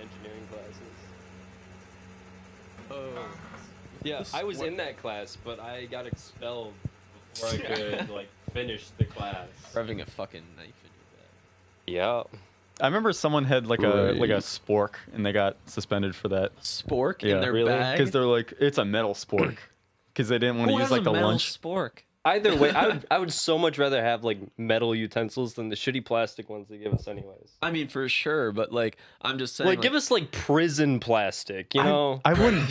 engineering classes. Oh. Yeah, I was in that class, but I got expelled before I could like finish the class. Rubbing a fucking knife in your Yeah. I remember someone had like a Right. spork and they got suspended for that. spork Yeah, in their really? bag. Because they're like, it's a metal spork. Because they didn't want to Who use has like a the metal lunch. spork? Either way, I would so much rather have like metal utensils than the shitty plastic ones they give us anyways. I mean, for sure, but like, I'm just saying. Like, give us like prison plastic, you know? I wouldn't.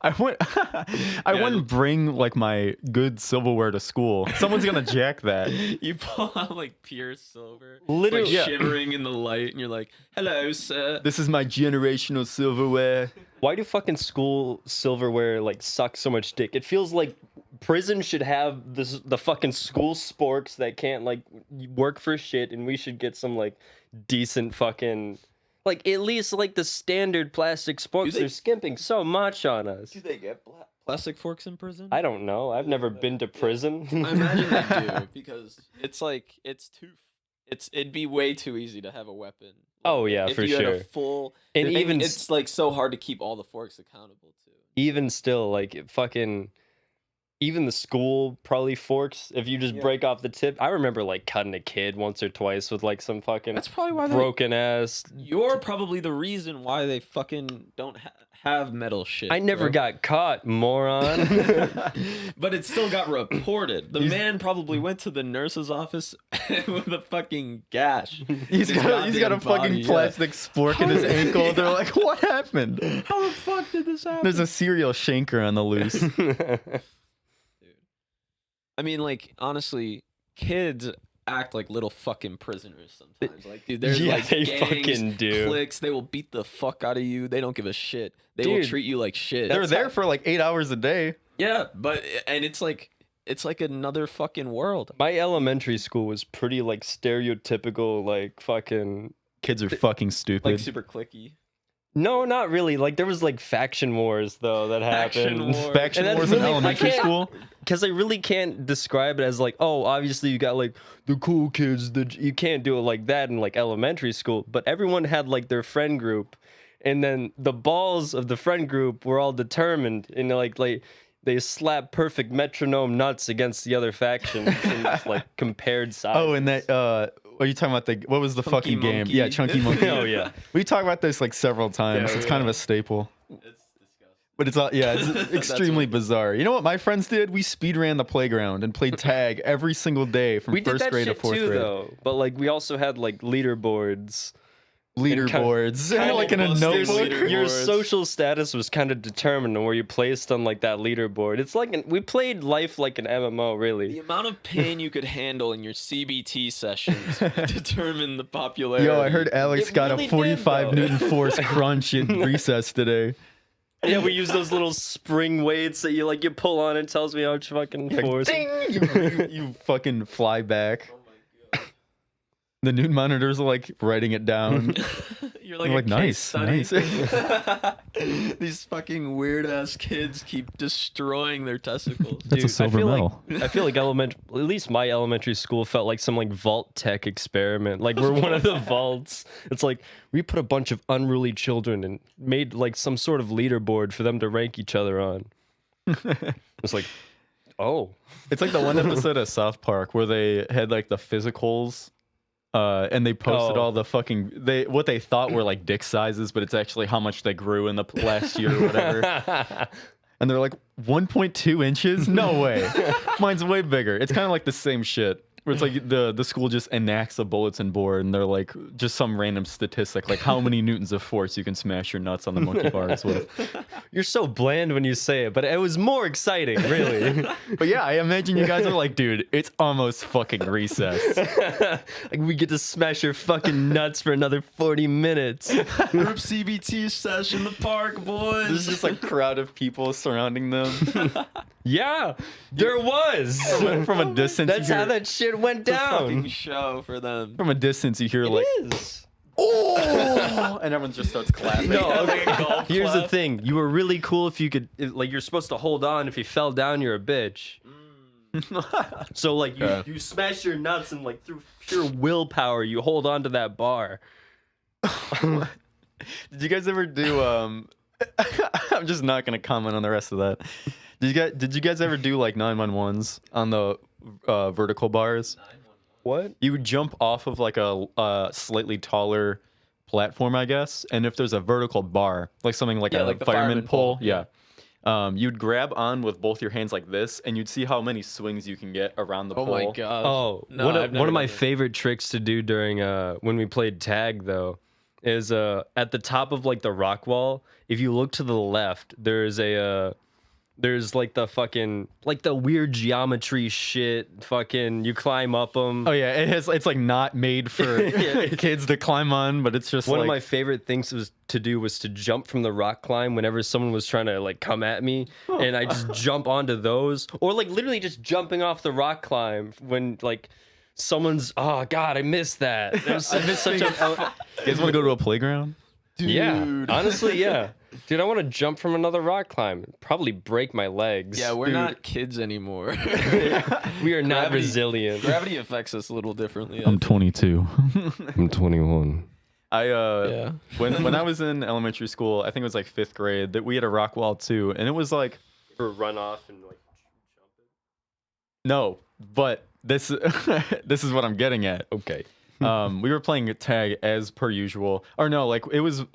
I wouldn't bring like my good silverware to school. Someone's gonna jack that. You pull out like pure silver, Literally, like yeah. shimmering in the light, and you're like, "Hello, sir." This is my generational silverware. Why do fucking school silverware like suck so much dick? It feels like prison should have the fucking school sporks that can't like work for shit, and we should get some like decent fucking like at least like the standard plastic sporks. they- They're skimping so much on us. they get plastic forks in prison? I don't know. I've never been to prison. I imagine they do because it's like it'd be way too easy to have a weapon. Oh, yeah, if for you had sure. a full, And even it's like so hard to keep all the forks accountable too. even still, like it fucking. Even the school probably forks if you just break off the tip. I remember like cutting a kid once or twice with like some fucking That's probably why broken ass. You're probably the reason why they fucking don't have metal shit. I never bro. got caught, moron. But it still got reported. The man probably went to the nurse's office with a fucking gash. He's got a goddamn fucking body, yeah. plastic spork in his ankle. They're like, what happened? How the fuck did this happen? There's a serial shanker on the loose. I mean, like, honestly, kids act like little fucking prisoners sometimes. Like, dude, there's Yeah, like they gangs, fucking do. cliques. They will beat the fuck out of you. They don't give a shit. They will Dude, treat you like shit. They're there for like 8 hours a day. Yeah, but and it's like another fucking world. My elementary school was pretty like stereotypical, like fucking. Kids are fucking stupid. Like super clicky. No, not really. Like there was like faction wars though that Faction happened. wars. Faction And that's wars in really- I elementary can't- school. Because I really can't describe it as like, oh, obviously you got like the cool kids. You can't do it like that in like elementary school. But everyone had like their friend group, and then the balls of the friend group were all determined, and like they slap perfect metronome nuts against the other faction in like compared sides. Oh, and that are you talking about what was the Chunky fucking game? Monkey. Yeah, Chunky Monkey. Oh yeah. We talk about this like several times. Yeah, It's kind of yeah. a staple. It's disgusting. But it's it's extremely bizarre. You know what my friends did? We speed ran the playground and played tag every single day from We did first that grade to shit fourth too, grade. though. But like we also had like leaderboards. Leaderboards, Kinda like in a busted notebook. leaderboard. Your Leaderboards. social status was kind of determined on where you placed on like that leaderboard. It's like we played life like an MMO, The really. amount of pain you could handle in your CBT sessions determine the popularity. Yo, I heard Alex It got really a did, 45 though. Newton force crunch in recess today. Yeah, we use those little spring weights that you pull on. And it tells me how much fucking force. Ding! You fucking fly back. The Newton monitors are like writing it down. You're like, You're a like, case nice, study. These fucking weird ass kids keep destroying their testicles. That's a silver I feel medal. Like, I feel like at least my elementary school felt like some like vault tech experiment. Like we're one of the vaults. It's like we put a bunch of unruly children and made like some sort of leaderboard for them to rank each other on. It's like, oh, It's like the one episode of South Park where they had like the physicals. And they posted Oh. all the fucking what they thought were like dick sizes, but it's actually how much they grew in the last year or whatever. And they're like 1.2 inches? No way. Mine's way bigger. It's kind of like the same shit. Where it's like the school just enacts a bulletin board and they're like just some random statistic, like how many newtons of force you can smash your nuts on the monkey bars with. you're so bland when you say it, but it was more exciting, really. But yeah, I imagine you guys are like, dude, it's almost fucking recess. Like we get to smash your fucking nuts for another 40 minutes. Group CBT session in the park, boys. There's just like crowd of people surrounding them. Yeah, there was. From a distance, That's you how hear, that shit went It's a fucking down. show for them. from a distance you hear like, It is. oh, and everyone just starts clapping. No, Like a golf here's the clap. thing. You were really cool if you could, like, you're supposed to hold on. If you fell down, you're a bitch. So, like, Yeah. you smash your nuts and, like, through pure willpower, you hold on to that bar. Did you guys ever do I'm just not gonna comment on the rest of that. Did you guys ever do like 911s on the vertical bars? What? You would jump off of like a slightly taller platform, I guess, and if there's a vertical bar, like something like Yeah, a like the fireman fireman pole, pole, yeah. You'd grab on with both your hands like this, and you'd see how many swings you can get around the Oh pole. my god. Oh, No, one I've of never my done that. favorite tricks to do during when we played tag though is at the top of like the rock wall. If you look to the left, there's like the fucking like the weird geometry shit. Fucking you climb up them. Oh yeah, it's like not made for kids to climb on, but it's just One like of my favorite things was to jump from the rock climb whenever someone was trying to like come at me, and I just jump onto those, or like literally just jumping off the rock climb when like someone's oh god I missed that. I missed such a You guys want to go to a playground? yeah honestly yeah. Dude, I want to jump from another rock climb. Probably break my legs. Yeah, we're not kids anymore. We are not Gravity- resilient. Gravity affects us a little differently. I'm 22. I'm 21. Yeah. when I was in elementary school, I think it was like 5th grade, that we had a rock wall too, and it was like For run off and like jump it. no, but this this is what I'm getting at. Okay. We were playing tag as per usual, or no, like it was in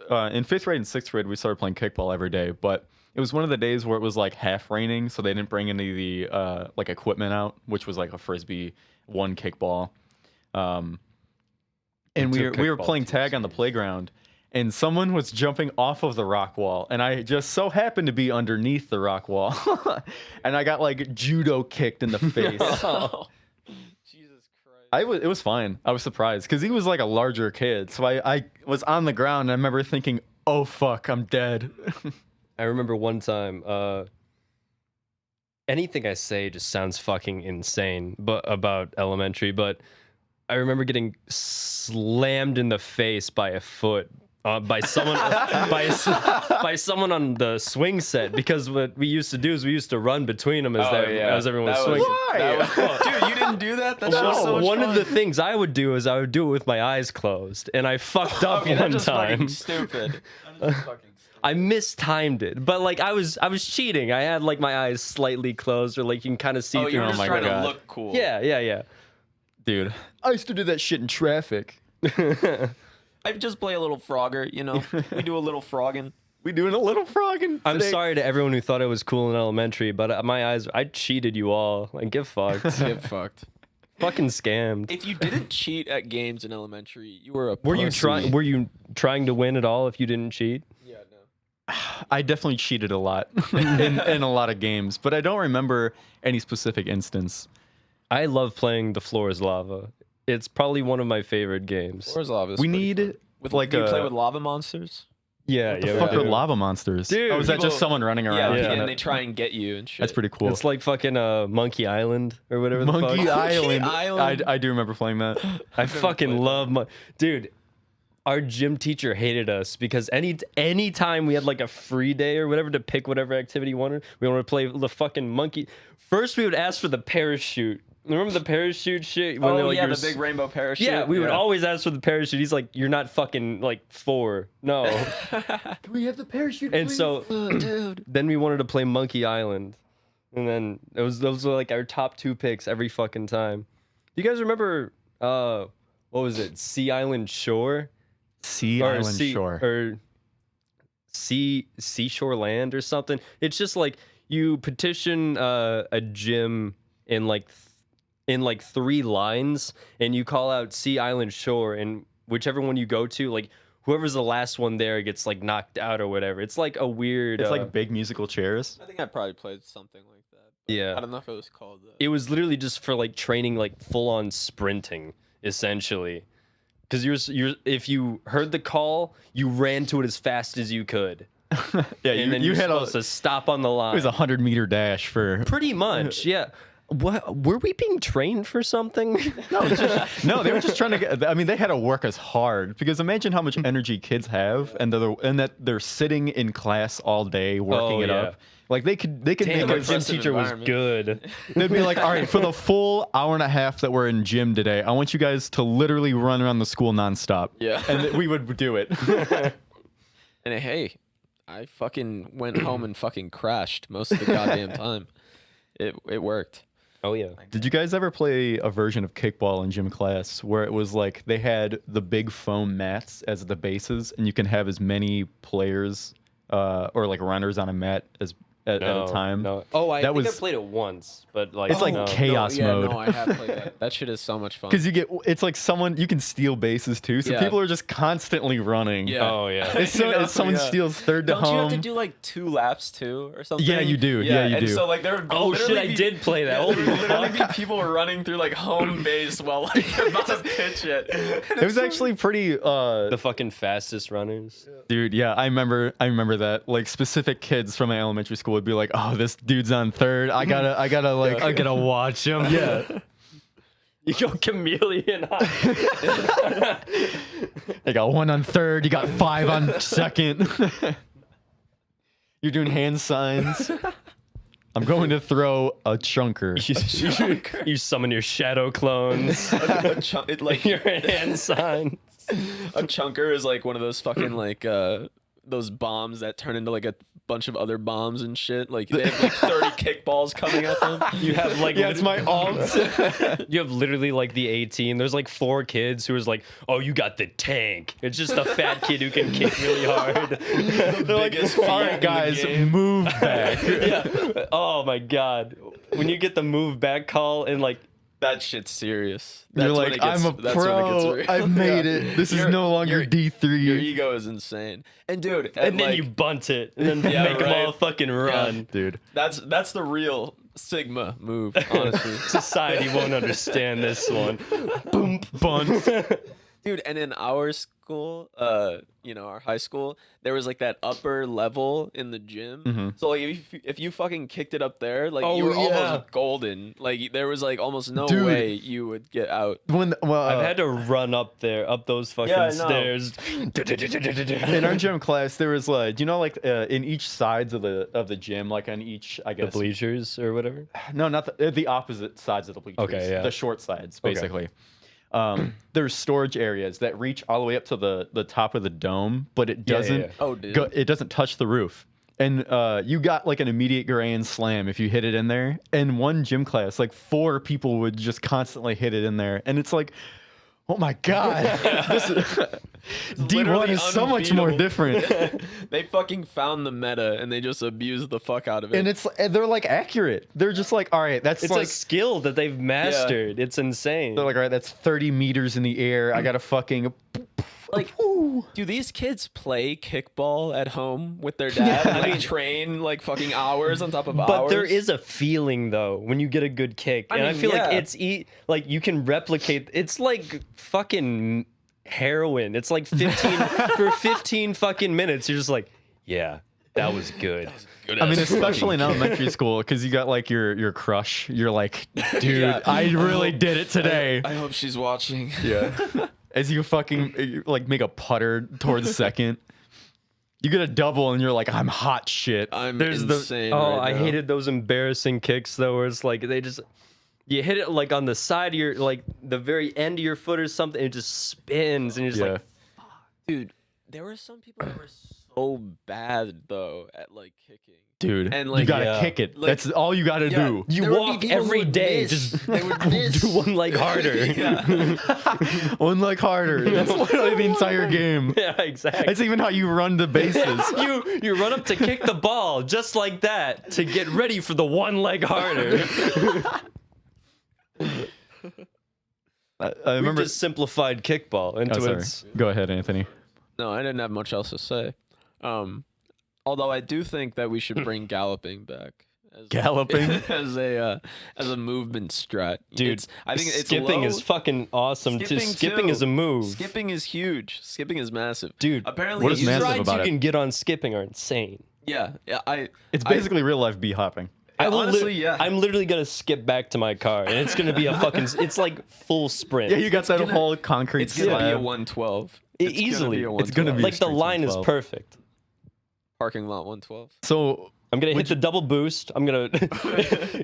5th grade and 6th grade we started playing kickball every day, but it was one of the days where it was like half raining, so they didn't bring any of the like equipment out, which was like a frisbee, one kickball, and we took were kickball playing too tag on the playground, and someone was jumping off of the rock wall, and I just so happened to be underneath the rock wall, and I got like judo kicked in the face. Jesus Christ. It was fine. I was surprised because he was like a larger kid. So I was on the ground and I remember thinking, oh, fuck, I'm dead. I remember one time, anything I say just sounds fucking insane but about elementary, but I remember getting slammed in the face by a foot. By someone by someone on the swing set, because what we used to do is we used to run between them as everyone was swinging. Dude, you didn't do that? That's just so much One fun. of the things I would do is I would do it with my eyes closed, and I fucked up Okay, one that's just fucking time. stupid. I mistimed it, but like I was cheating. I had like my eyes slightly closed, or like you can kind of see Oh, through. you're Oh just my trying God. to look cool. Yeah. Dude, I used to do that shit in traffic. I just play a little Frogger, you know. We do a little frogging. We doing a little frogging. I'm today. sorry to everyone who thought it was cool in elementary, but my eyes, I cheated you all. Like, get fucked. Get fucked. Fucking scammed. If you didn't cheat at games in elementary, you were a Were you pussy. trying to win at all if you didn't cheat? Yeah, no. I definitely cheated a lot in a lot of games, but I don't remember any specific instance. I love playing The Floor is Lava. It's probably one of my favorite games. Where's lava? We need with like do you play a with lava monsters? Yeah, the yeah. fuck we are do. lava monsters? Dude, oh, is that people- just someone running Yeah, around? and they try and get you and shit. That's pretty cool. It's like fucking Monkey Island or whatever the Monkey fuck. Island. Island. I do remember playing that. I fucking love dude. Our gym teacher hated us because any time we had like a free day or whatever to pick whatever activity we wanted to play the fucking monkey. First, we would ask for the parachute. Remember the parachute shit? When Oh, they're like, yeah, you're the big rainbow parachute. Yeah, we would always ask for the parachute. He's like, you're not fucking like 4. No. Can we have the parachute? And so then we wanted to play Monkey Island. And then those were like our top 2 picks every fucking time. You guys remember what was it? Sea Island Shore? Sea Island Shore. Or Seashore Land or something. It's just like you petition a gym in like 3 lines, and you call out Sea Island Shore, and whichever one you go to, like whoever's the last one there gets like knocked out or whatever. It's like a weird. It's like big musical chairs. I think I probably played something like that. but Yeah. I don't know if it was called that. It was literally just for like training, like full on sprinting, essentially. Because if you heard the call, you ran to it as fast as you could. Yeah, And then you you're had supposed to stop on the line. it was a 100-meter dash for. Pretty much, yeah. What were we being trained for something? No, they were just trying to get. I mean, they had to work as hard because imagine how much energy kids have, and that they're sitting in class all day working it up. Like they could Damn, make our a gym impressive teacher was environment. good. They'd be like, all right, for the full hour and a half that we're in gym today, I want you guys to literally run around the school nonstop. Yeah. And we would do it. And hey, I fucking went home and fucking crashed most of the goddamn time. It worked. Oh yeah. Did you guys ever play a version of kickball in gym class where it was like they had the big foam mats as the bases, and you can have as many players or like runners on a mat as at a time? No. Oh, I That think I was- played it once, but like It's like no. chaos mode. No, I have played that. That shit is so much fun. Because it's like you can steal bases too, so Yeah. people are just constantly running. Yeah. Oh yeah. As soon as someone steals third to Don't you home, have to do like 2 laps too, or something? Yeah, you do. Yeah, you and do. so like there would Oh shit! literally I be- did play that. Yeah, Holy there would literally fuck. be people running through like home base while like you're about to pitch it. it was actually pretty. The fucking fastest runners. Dude, yeah, I remember that. Like specific kids from my elementary school would be like, "Oh, this dude's on third. I gotta like, I gotta watch him. yeah." You go chameleon high. They got 1 on third. You got 5 on second. You're doing hand signs. I'm going to throw a chunker. You summon your shadow clones. Your hand sign. A chunker is like one of those fucking like those bombs that turn into like a bunch of other bombs and shit. Like they have like 30 kickballs coming at them. You have like Yeah, it's my alt. You have literally like the 18. There's like 4 kids who is like, oh, you got the tank. It's just a fat kid who can kick really hard. They're like, biggest all feat right, in the guys, game." move back. Yeah. Oh my god. When you get the move back call and like That shit's serious. You're That's when like, it gets- I'm a that's when it gets pro. real. I've made Yeah. it. This is Your- no longer your- D3. Your ego is insane. And dude, and then like, you bunt it and then Yeah, make them right. all fucking run. Dude. that's the real Sigma move, honestly. Society won't understand this one. Boom, bunt. Dude, and in our school, our high school, there was like that upper level in the gym. Mhm. So like if you fucking kicked it up there, like Oh, you were yeah. almost golden. Like there was like almost no Dude. way you would get out. I've had to run up there, up those fucking Yeah, I know. stairs. In our gym class, there was like, in each sides of the gym, like on each, I The guess, bleachers or whatever. no, not the opposite sides of the bleachers. Okay, yeah. The short sides, basically. There's storage areas that reach all the way up to the top of the dome, but it Yeah, yeah, doesn't yeah. Oh, dude. it doesn't touch the roof. And you got like an immediate grand slam if you hit it in there. In one gym class, like 4 people would just constantly hit it in there, and it's like, oh my god, this is, D1 literally is so much more unbeatable. different. They fucking found the meta and they just abused the fuck out of it. And they're like accurate. They're just like, all right, that's It's like a skill that they've mastered. It's insane. they're like, all right, that's 30 meters in the air. I gotta fucking like, do these kids play kickball at home with their dad? And, like train like fucking hours on top of hours. But there is a feeling though when you get a good kick, and I mean, feel like yeah. it's like you can replicate. It's like fucking heroin. It's like 15 for 15 fucking minutes. You're just like, yeah, that was good. I mean, especially in elementary school, because you got like your crush. You're like, dude, Yeah. I really did it today. I hope she's watching. Yeah. As you fucking like make a putter towards second, you get a double and you're like, I'm hot shit. I'm There's insane. the right I now. hated those embarrassing kicks though, where it's like you hit it like on the side of your like the very end of your foot or something. It just spins and you're just Yeah. like, Dude, there were some people that were so bad though at like kicking. Dude, And, you like, gotta yeah. kick it. Like, That's all you gotta yeah. do. you There would be walk people who every would day, miss. just They would miss. do one leg harder. One leg harder. That's literally the entire game. Yeah, exactly. That's even how you run the bases. You run up to kick the ball just like that to get ready for the one leg harder. I We remember. just simplified kickball Oh, into sorry. its. Go ahead, Anthony. No, I didn't have much else to say. Although I do think that we should bring galloping back. Galloping? as a movement strat, Dude, I think it's skipping low. is fucking awesome. Skipping too. is a move. Skipping is huge. Skipping is massive, Dude, Apparently, what is you- massive strides about you it? can get on skipping are insane. Yeah, It's basically real life bee hopping. I will honestly, yeah. I'm literally gonna skip back to my car, and it's gonna be a fucking. It's like full sprint. Yeah, you got that whole concrete It's gonna be a slab. 112. Easily. Gonna be a It's gonna 112. be- Like the straight line is 12. perfect. parking lot 112. So I'm gonna hit the double boost. I'm gonna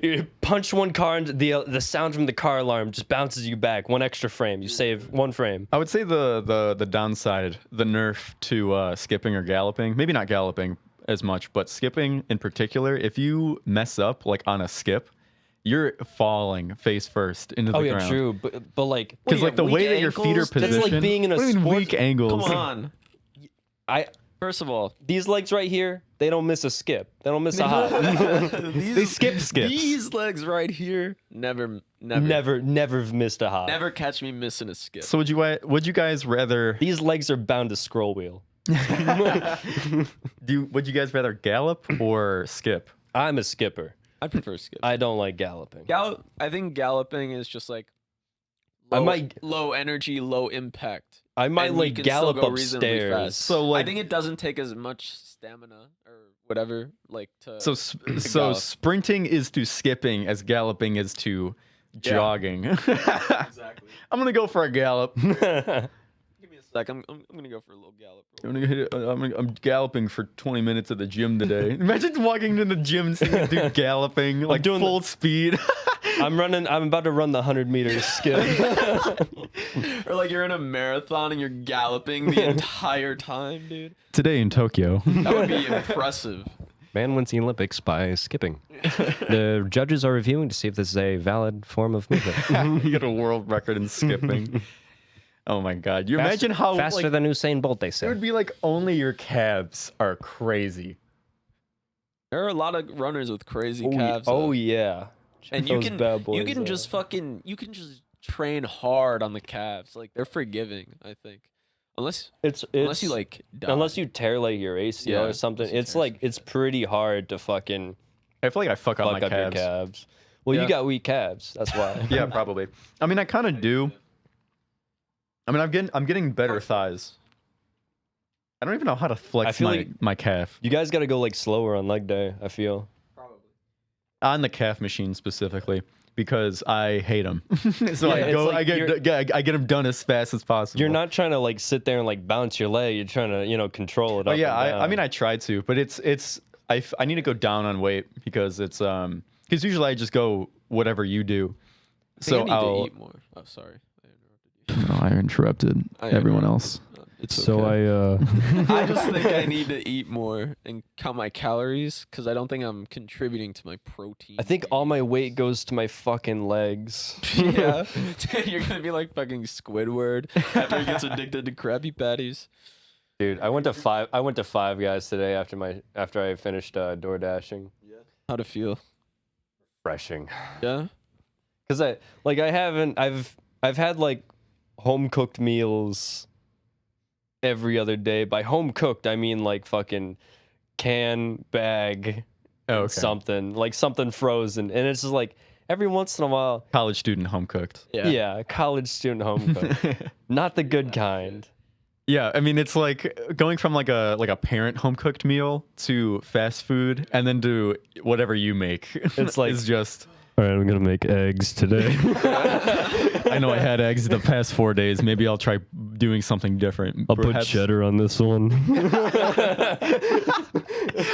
you punch one car, and the sound from the car alarm just bounces you back 1 extra frame. You save 1 frame. I would say the downside, the nerf to skipping or galloping, maybe not galloping as much, but skipping in particular, if you mess up like on a skip, you're falling face first into the Oh yeah, ground. true. But like, Because like the way that your feet are ankles? positioned, That's like being in a what do you mean sports- weak angles. Come on. First of all, these legs right here, they don't miss a skip. They don't miss a hop. They skip skips. These legs right here, never Never missed a hop. Never catch me missing a skip. So would you guys rather These legs are bound to scroll wheel. would you guys rather gallop or skip? I'm a skipper. I prefer skip. I don't like galloping. I think galloping is just like I might- low energy, low impact. I might and you like can gallop still go reasonably upstairs. fast. So, like- I think it doesn't take as much stamina or whatever, like to. So gallop. sprinting is to skipping as galloping is to jogging. Exactly. I'm gonna go for a gallop. Give me a sec. I'm gonna go for a little gallop. I'm galloping for 20 minutes at the gym today. Imagine walking to the gym and seeing a dude galloping like doing full speed. I'm about to run the 100 meters skip. Or like you're in a marathon and you're galloping the entire time, dude. Today in Tokyo. That would be impressive. Man wins the Olympics by skipping. The judges are reviewing to see if this is a valid form of movement. You get a world record in skipping. Oh my god. You imagine how faster like, than Usain Bolt, they it say. would be like only your calves are crazy. There are a lot of runners with crazy calves. Oh though. yeah. And Those you can bad boys, just train hard on the calves. Like they're forgiving, I think. Unless you like die. unless you tear like your ACL Yeah, or something, unless you it's tear like it's pretty hard to fucking I feel like I fuck up fuck my up your calves. calves. Well, Yeah. you got weak calves, that's why. Yeah, probably. I mean, I kind of do. I mean, I'm getting better thighs. I don't even know how to flex feel my, like- my calf. You guys got to go like slower on leg day, I feel. On the calf machine specifically, because I hate them. So Yeah, I it's go, like I get them done as fast as possible. You're not trying to like sit there and like bounce your leg. You're trying to, control it. Oh up yeah, and I mean, down. I tried to, but I need to go down on weight because because usually I just go whatever you do. I think I need I'll. to eat more. Oh, sorry. I interrupted you. No, I interrupted everyone else. It's So okay. I I just think I need to eat more and count my calories because I don't think I'm contributing to my protein. I think all my weight goes to my fucking legs. Yeah, you're gonna be like fucking Squidward after he gets addicted to Krabby Patties. Dude, I went to Five Guys today after I finished door dashing. How'd it feel? Refreshing. Yeah. Cause I've had like home cooked meals every other day. By home cooked, I mean like fucking can, bag, Oh, okay. something frozen, and it's just like every once in a while. College student home cooked. Yeah, college student home cooked, not the good kind. Yeah, I mean it's like going from like a parent home cooked meal to fast food and then to whatever you make. It's like- it's just. All right, I'm gonna make eggs today. I know I had eggs the past 4 days. Maybe I'll try doing something different. I'll put cheddar on this one.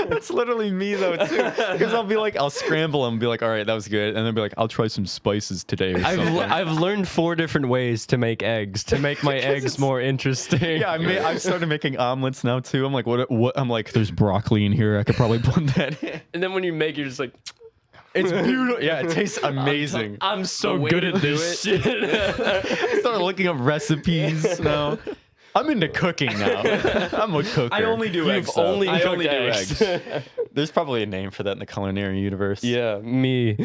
That's literally me though too. Because I'll be like, I'll scramble them and be like, all right, that was good, and then be like, I'll try some spices today. Or something. I've learned 4 different ways to make eggs to make my eggs more interesting. Yeah, I've started making omelets now too. I'm like, what? I'm like, there's broccoli in here. I could probably put that in. And then when you make it, you're just like, It's beautiful. Yeah, it tastes amazing. I'm so The way good to at do this shit. I started looking up recipes now. I'm into cooking now. I'm a cooker. I only do You've eggs. though. only I cooked only do eggs. eggs. There's probably a name for that in the culinary universe. Yeah, me.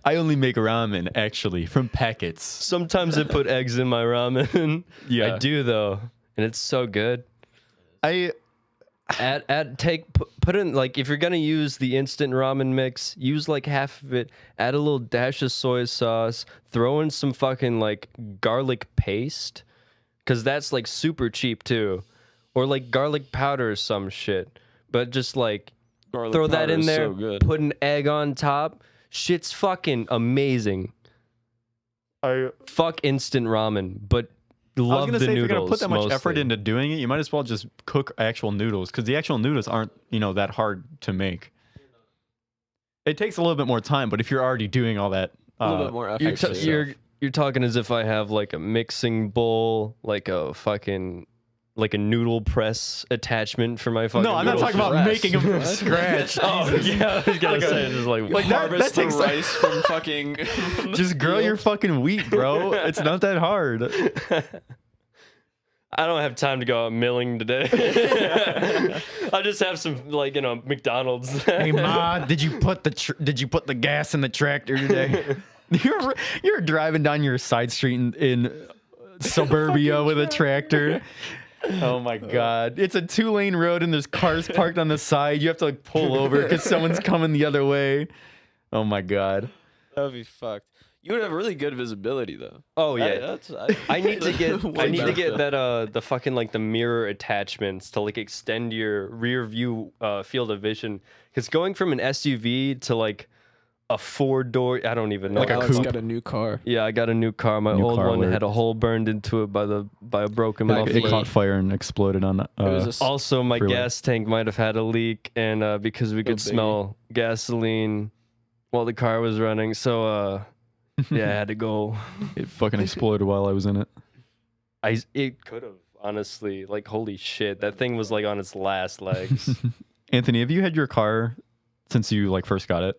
I only make ramen actually from packets. Sometimes I put eggs in my ramen. Yeah. I do though, and it's so good. Put in like if you're gonna use the instant ramen mix, use like half of it. Add a little dash of soy sauce. Throw in some fucking like garlic paste, cause that's like super cheap too, or like garlic powder or some shit. But just like Garlic throw that powder in is there. So good. Put an egg on top. Shit's fucking amazing. Fuck instant ramen, but was love gonna the say, if you're noodles. gonna put that much effort mostly. into doing it, you might as well just cook actual noodles, because the actual noodles aren't, that hard to make. It takes a little bit more time, but if you're already doing all that, A little bit more effort. You're, to it. you're talking as if I have like a mixing bowl, like a noodle press attachment for my fucking. no, I'm not noodles. talking about press. making them from scratch. Oh yeah, I was gonna say just like Like that Harvest the takes rice from fucking. just grow your fucking wheat, bro. It's not that hard. I don't have time to go out milling today. I'll just have some McDonald's. Hey ma, did you put the gas in the tractor today? You're driving down your side street in suburbia with a tractor. Oh my god, it's a 2-lane road and there's cars parked on the side. You have to like pull over because someone's coming the other way. Oh my god. That would be fucked. You would have really good visibility though. Oh yeah, I need to get that the fucking like the mirror attachments to like extend your rear view field of vision, because going from an SUV to like a 4-door, I don't even know. Like a Alex coupe? got a new car. Yeah, I got a new car. My New old car one alert. had a hole burned into it by a broken Like, muffler. It caught fire and exploded on. was a Also, my Freeway. gas tank might have had a leak, and because we could biggie. smell gasoline while the car was running, so yeah, I had to go. It fucking exploded while I was in it. It could have, honestly. Like, holy shit, that thing was like on its last legs. Anthony, have you had your car since you like first got it?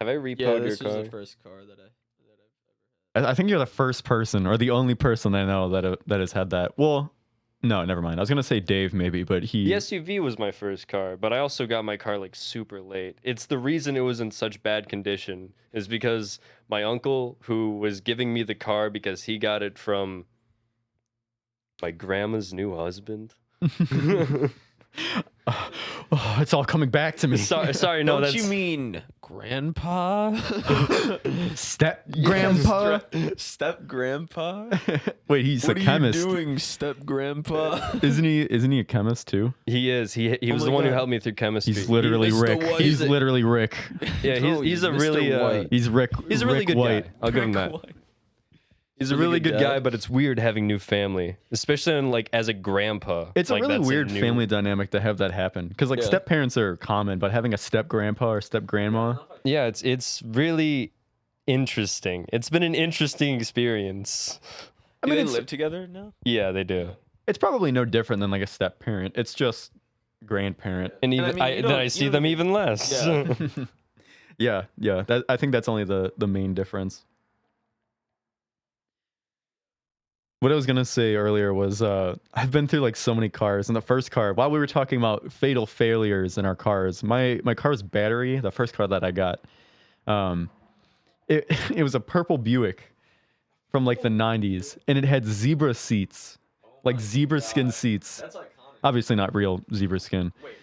Have I Yeah, repoed your this was car? the first car that I. I think you're the first person or the only person I know that has had that. Well, no, never mind. I was gonna say Dave maybe, but he. The SUV was my first car, but I also got my car like super late. It's the reason it was in such bad condition is because my uncle, who was giving me the car because he got it from my grandma's new husband. Oh, it's all coming back to me. Sorry, no, Don't that's you mean grandpa? Step grandpa. Step grandpa? Wait, he's What a are chemist. you doing, step grandpa? Isn't he a chemist too? he is. He was my the one who God. helped me through chemistry. He's literally Mr. Rick. White. He's literally Rick. Yeah, No, he's a Mr. really White. He's Rick. he's a really Rick good White. guy. I'll give him that. He's a really good guy, but it's weird having new family, especially in, like as a grandpa. It's like, a really that's weird new- family dynamic to have that happen, because like Yeah. step parents are common, but having a step grandpa or step grandma, Yeah, it's really interesting. It's been an interesting experience. I Do mean, they it's, live together now? Yeah, they do. it's probably no different than like a step parent. It's just grandparent. And I even mean, you then don't- I you see don't them even- even less. Yeah. Yeah. I think that's only the main difference. What I was gonna say earlier was I've been through like so many cars. And the first car, while we were talking about fatal failures in our cars, my car's battery, the first car that I got, it was a purple Buick from like the 90s, and it had zebra seats, like zebra skin seats. That's iconic. Obviously not real zebra skin. Wait,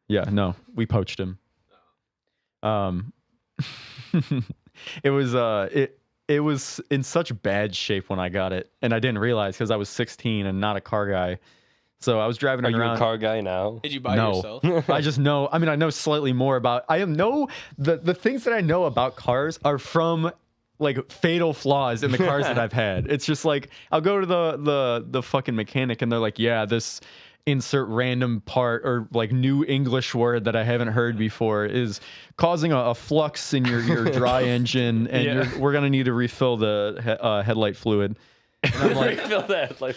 Yeah, no, we poached him. It was in such bad shape when I got it, and I didn't realize because I was 16 and not a car guy. So I was driving Are it you around. a car guy now? Did you buy No. yourself? I just know. I mean, I know slightly more about. The things that I know about cars are from like fatal flaws in the cars that I've had. It's just like I'll go to the fucking mechanic and they're like, yeah, this insert random part or like new English word that I haven't heard before is causing a flux in your dry engine, and Yeah. we're gonna need to refill the headlight fluid. And I'm like, Refill that. Like,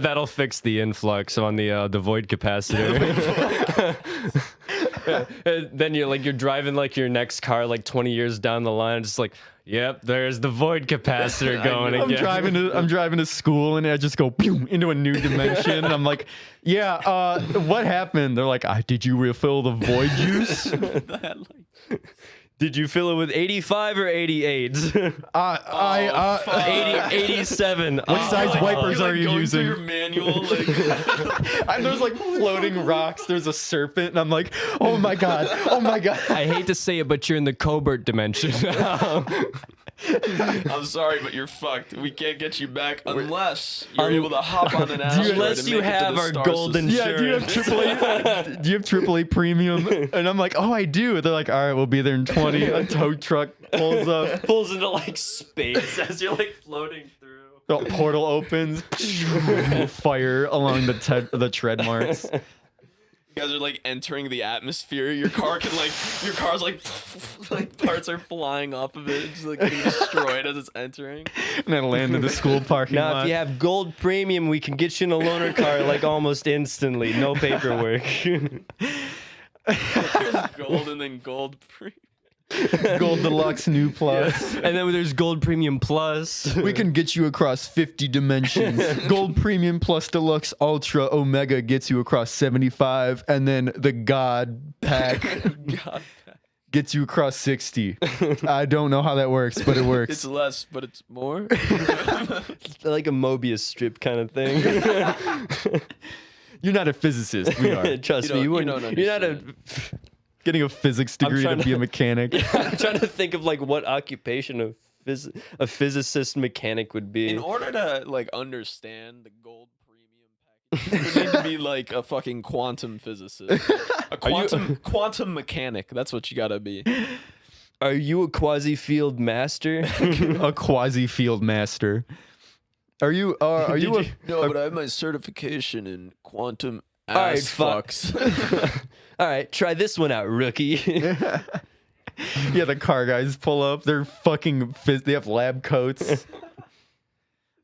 that'll fix the influx on the void capacitor. Then you're driving like your next car like 20 years down the line, just like, yep, there's the void capacitor going I'm again. driving to school, and I just go pew, into a new dimension, and I'm like, yeah, what happened? They're like, did you refill the void juice? Did you fill it with 85 or 88? 87. What size wipers are you going through using? your manual, like, And there's like floating rocks. There's a serpent, and I'm like, oh my god. I hate to say it, but you're in the cobalt dimension. I'm sorry, but you're fucked. We can't get you back unless you're able to hop on an asteroid. Unless and you make it to have the our star golden system. Yeah, do you have AAA? Do you have AAA premium? And I'm like, oh, I do. They're like, all right, we'll be there in 20. A tow truck pulls up. Pulls into like space as you're like floating through. The portal opens, fire along the tread marks. You guys are like entering the atmosphere. Your car can your car's like parts are flying off of it, just like getting destroyed as it's entering. And then land in the school parking Now, lot. if you have gold premium, we can get you in a loaner car like almost instantly. No paperwork. There's gold and then gold premium. Gold Deluxe New Plus. And then there's gold premium plus. We can get you across 50 dimensions. Gold Premium Plus Deluxe Ultra Omega gets you across 75. And then the God Pack gets you across 60. I don't know how that works, but it works. It's less, but it's more. Like a Mobius strip kind of thing. You're not a physicist. We are. Trust me, you're not a. Getting a physics degree to be a mechanic. I'm trying to think of like what occupation a physicist mechanic would be. In order to like understand the gold premium package, you need to be like a fucking quantum physicist, a quantum mechanic. That's what you gotta be. Are you a quasi field master? A quasi field master. Are you? Are you? No, but I have my certification in quantum All right, fucks. All right, try this one out, rookie. Yeah, the car guys pull up. They're fucking. They have lab coats.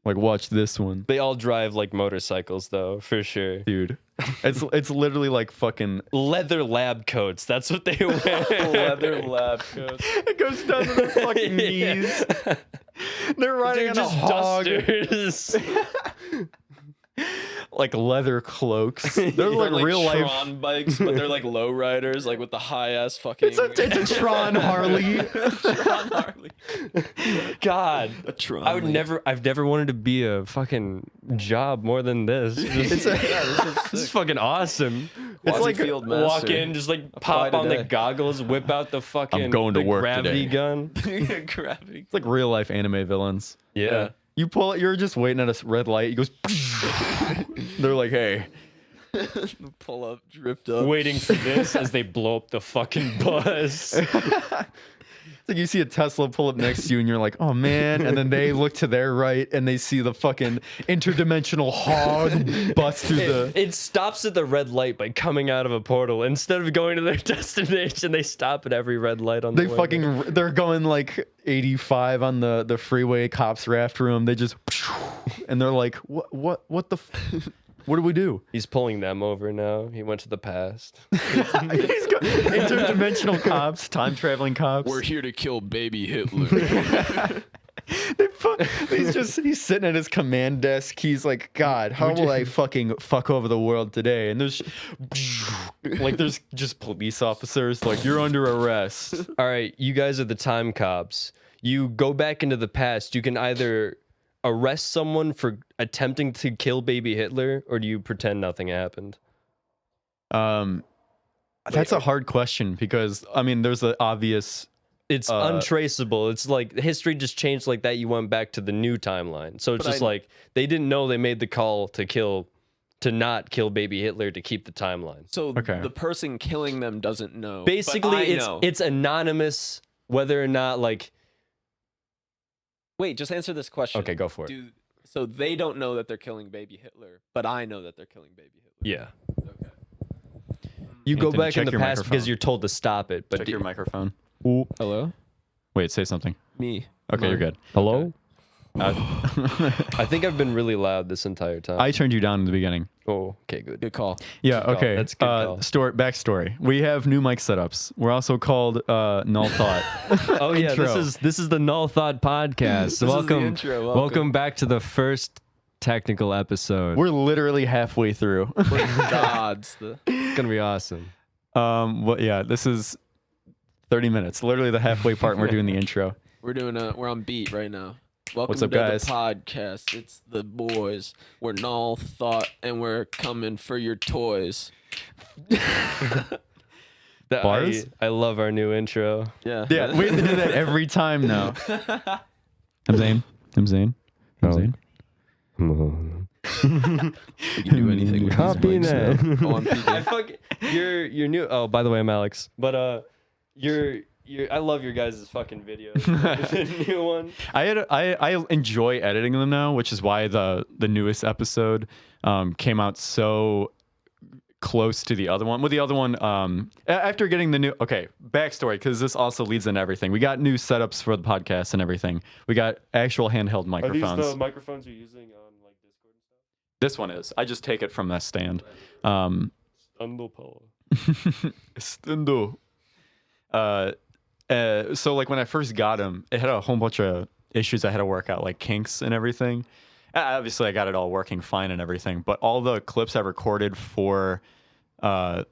Like, watch this one, They all drive like motorcycles, though, for sure. dude. It's literally like fucking. Leather lab coats. That's what they wear. Leather lab coats. It goes down to their fucking knees. They're riding They're on just a hog. dusters. Like leather cloaks. They're like real life. Tron bikes, but they're like low riders, like with the high ass fucking. It's a Tron Harley. Tron Harley. God, A Tron. I've never wanted to be a fucking job more than this. This is fucking awesome. It's like Field walk master. in, just like Apply pop on the today. goggles, whip out the fucking I'm going to the work gravity today. gun. Gravity. It's like real life anime villains. Yeah. You pull it. You're just waiting at a red light. He goes. They're like, hey. Pull up, dripped up. Waiting for this as they blow up the fucking bus. It's like you see a Tesla pull up next to you, and you're like, oh man. And then they look to their right, and they see the fucking interdimensional hog bust through the. It stops at the red light by coming out of a portal. Instead of going to their destination, they stop at every red light on the They way. fucking. They're going like 85 on the freeway. Cops are after them. They just. And they're like, what the. What do we do? He's pulling them over now. He went to the past. He's got interdimensional cops, time traveling cops. We're here to kill baby Hitler. He's sitting at his command desk. He's like, God, how will I fucking fuck over the world today? And there's just police officers like, you're under arrest. All right, you guys are the time cops. You go back into the past. You can either arrest someone for attempting to kill baby Hitler, or do you pretend nothing happened? That's a hard question because I mean, there's the obvious. It's untraceable. It's like history just changed like that. You went back to the new timeline. So it's just like they didn't know they made the call to not kill baby Hitler to keep the timeline. So Okay. the person killing them doesn't know. Basically, but I know. it's anonymous whether or not like. Wait, just answer this question. Okay, go for it. So they don't know that they're killing baby Hitler, but I know that they're killing baby Hitler. Yeah. Okay. You go Anthony, back check in the your past microphone. because you're told to stop it. But Check your microphone. Hello? Wait, say something. Me. Okay, you're good. hello? Uh, I think I've been really loud this entire time. I turned you down in the beginning. Oh, okay, good. Good call. Yeah. call. Okay. That's a good call. Backstory. We have new mic setups. We're also called Null Thought. Oh yeah, Intro. this is the Null Thought podcast. This is the intro. Welcome back to the first technical episode. We're literally halfway through. We're gods. It's gonna be awesome. Well, yeah, this is 30 minutes. Literally the halfway part. And we're doing the intro. We're on beat right now. Welcome What's up, to guys? the podcast. It's the boys. We're Null Thought, and we're coming for your toys. Bars? I love our new intro. Yeah. Yeah, we have to do that every time now. I'm Zane. I'm Zane. I'm Oh. Zane. We can do anything with Copy these mics that. now. Oh, I'm peeking. I fuck you're new. Oh, by the way, I'm Alex. But I love your guys' fucking videos. The new one. I enjoy editing them now, which is why the newest episode came out so close to the other one. With the other one, after getting the new backstory, because this also leads into everything. We got new setups for the podcast and everything. We got actual handheld microphones. Are these the microphones you're using on like Discord and stuff? This one is. I just take it from that stand. Stendo power. Stendo. So like when I first got him, it had a whole bunch of issues I had to work out, like kinks and everything. Obviously, I got it all working fine and everything, but all the clips I recorded for, like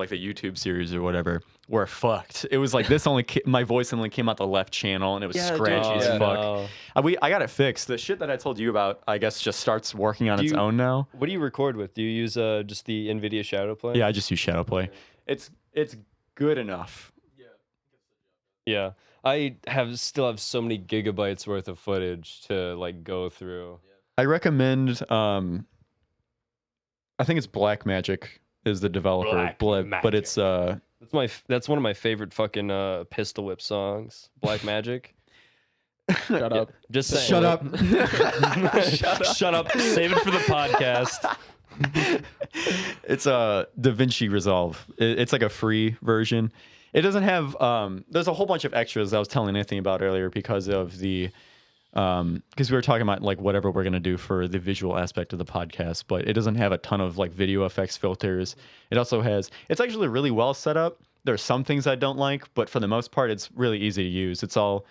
the YouTube series or whatever, were fucked. It was like this my voice only came out the left channel, and it was scratchy as fuck. No. I got it fixed. The shit that I told you about, I guess, just starts working on its own now. What do you record with? Do you use just the NVIDIA Shadowplay? Yeah, I just use Shadowplay. It's good enough. Yeah. I still have so many gigabytes worth of footage to like go through. I recommend I think it's Black Magic is the developer, but it's that's one of my favorite fucking Pistol Whip songs. Black Magic. Shut up. Just saying. Shut up. Shut up. Save it for the podcast. It's Davinci Resolve. It's like a free version. It doesn't have there's a whole bunch of extras I was telling Anthony about earlier because of the because we were talking about like whatever we're gonna do for the visual aspect of the podcast, but it doesn't have a ton of like video effects filters. It also has it's actually really well set up. There's some things I don't like, but for the most part it's really easy to use. It's all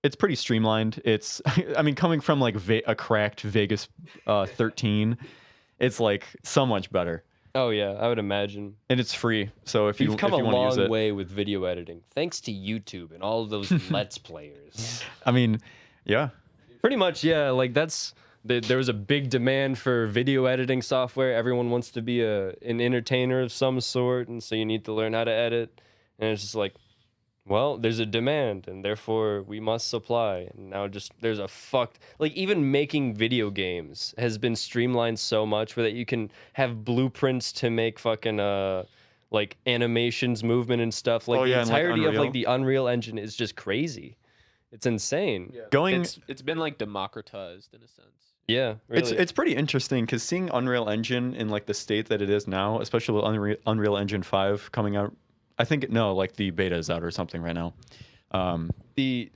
it's pretty streamlined. It's I mean coming from like a cracked Vegas 13, it's like so much better. Oh yeah, I would imagine. And it's free, so if You've come a want to use long it, way with video editing, thanks to YouTube and all of those Let's Players. I mean, yeah, Pretty much, yeah. Like there was a big demand for video editing software. Everyone wants to be an entertainer of some sort, and so you need to learn how to edit. And it's just like, well, there's a demand, and therefore we must supply. And now there's a even making video games has been streamlined so much where that you can have blueprints to make fucking like animations, movement, and stuff. Like the entirety of like the Unreal Engine is just crazy. It's insane. Yeah. It's been like democratized in a sense. Yeah, really. it's pretty interesting because seeing Unreal Engine in like the state that it is now, especially with Unreal Engine 5 coming out. I think the beta is out or something right now. The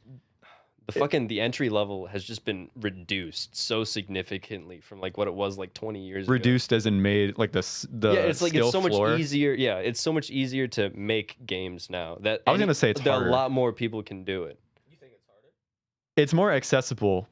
entry level has just been reduced so significantly from like what it was like 20 years ago. Reduced as in made like the it's like it's so floor. much easier. Yeah, it's so much easier to make games now. That I was gonna say it's harder. A lot more people can do it. You think it's harder? It's more accessible.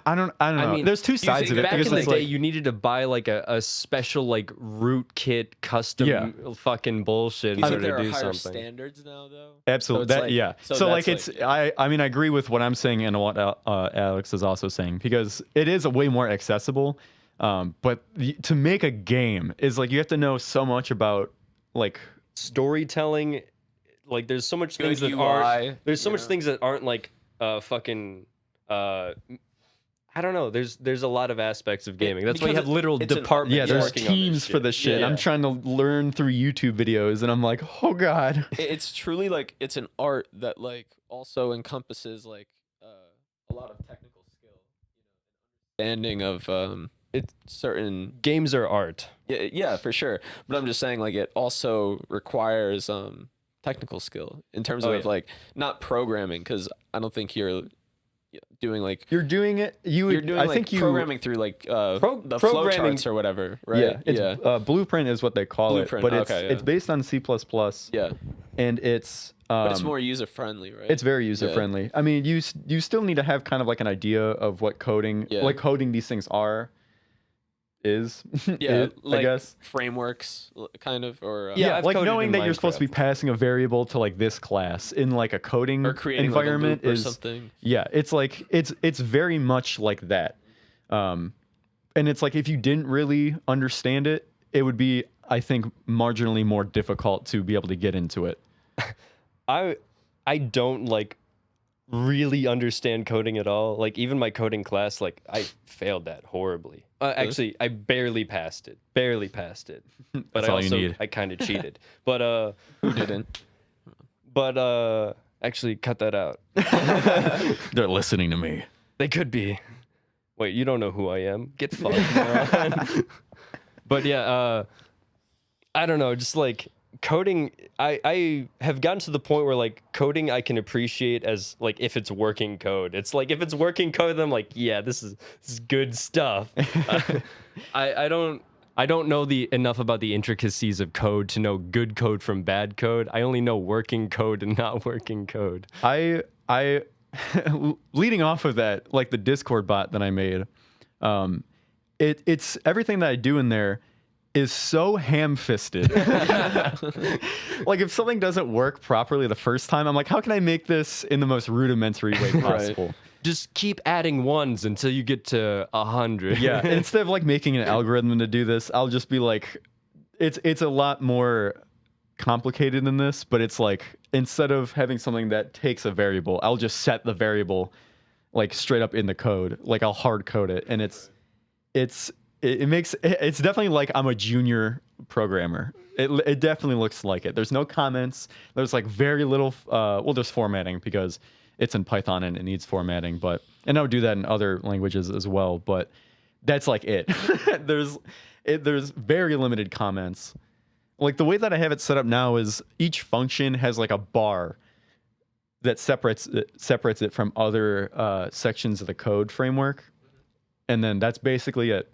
I don't know. I mean, there's two sides of it. Back Because in the it's day, like, you needed to buy like a special like root kit custom fucking bullshit in You think order there to are do higher something. standards now, though? absolutely. So it's like- So so like that's it's like- I mean I agree with what I'm saying and what Alex is also saying because it is a way more accessible. But to make a game is like you have to know so much about like Storytelling. Like there's so much things that UI, aren't. There's so you much know? things that aren't like fucking. I don't know. There's a lot of aspects of gaming. That's why you because have literal it's an- departments. yeah, there's working on this teams for shit. this shit. Yeah. I'm trying to learn through YouTube videos and I'm like, oh god. It's truly like it's an art that like also encompasses like a lot of technical skill, understanding of It's certain games are art. yeah for sure. But I'm just saying like it also requires technical skill in terms Oh, of yeah. like not programming because I don't think you're doing like You're doing it. you're doing I like think you programming through like the programming- flowcharts or whatever, right? Yeah, it's, Blueprint is what they call Blueprint, it, but it's okay, yeah. it's based on C++. Yeah, And it's but it's more user friendly, right? it's very user friendly. I mean, you still need to have kind of like an idea of what coding these things is. Yeah, like I guess. frameworks, kind of, or Yeah, I've like coded knowing in that you're supposed to be Minecraft. passing a variable to like this class in like a coding or creating environment like a loop is or something. yeah, it's like it's very much like that. And it's like if you didn't really understand it, it would be I think marginally more difficult to be able to get into it. I don't like really understand coding at all. Like even my coding class, like I failed that horribly. Actually, I barely passed it. But That's I all you also need. I kind of cheated. But Who didn't? actually cut that out. They're listening to me. They could be. Wait, you don't know who I am. Get fucked, moron. But yeah, I don't know, just like coding, I have gotten to the point where like coding I can appreciate as like if it's working code. It's like if it's working code, then I'm like, yeah, this is good stuff. I don't know enough about the intricacies of code to know good code from bad code. I only know working code and not working code. I leading off of that, like the Discord bot that I made, it's everything that I do in there is so ham-fisted. Like if something doesn't work properly the first time, I'm like, how can I make this in the most rudimentary way possible? Just keep adding ones until you get to 100. Yeah. Instead of like making an algorithm to do this, I'll just be like, it's a lot more complicated than this, but it's like instead of having something that takes a variable, I'll just set the variable like straight up in the code. Like I'll hard code it, and it's definitely like I'm a junior programmer. It definitely looks like it. There's no comments. There's like very little. There's formatting because it's in Python and it needs formatting. And I would do that in other languages as well. But that's like it. There's very limited comments. Like the way that I have it set up now is each function has like a bar that separates it from other sections of the code framework, and then that's basically it.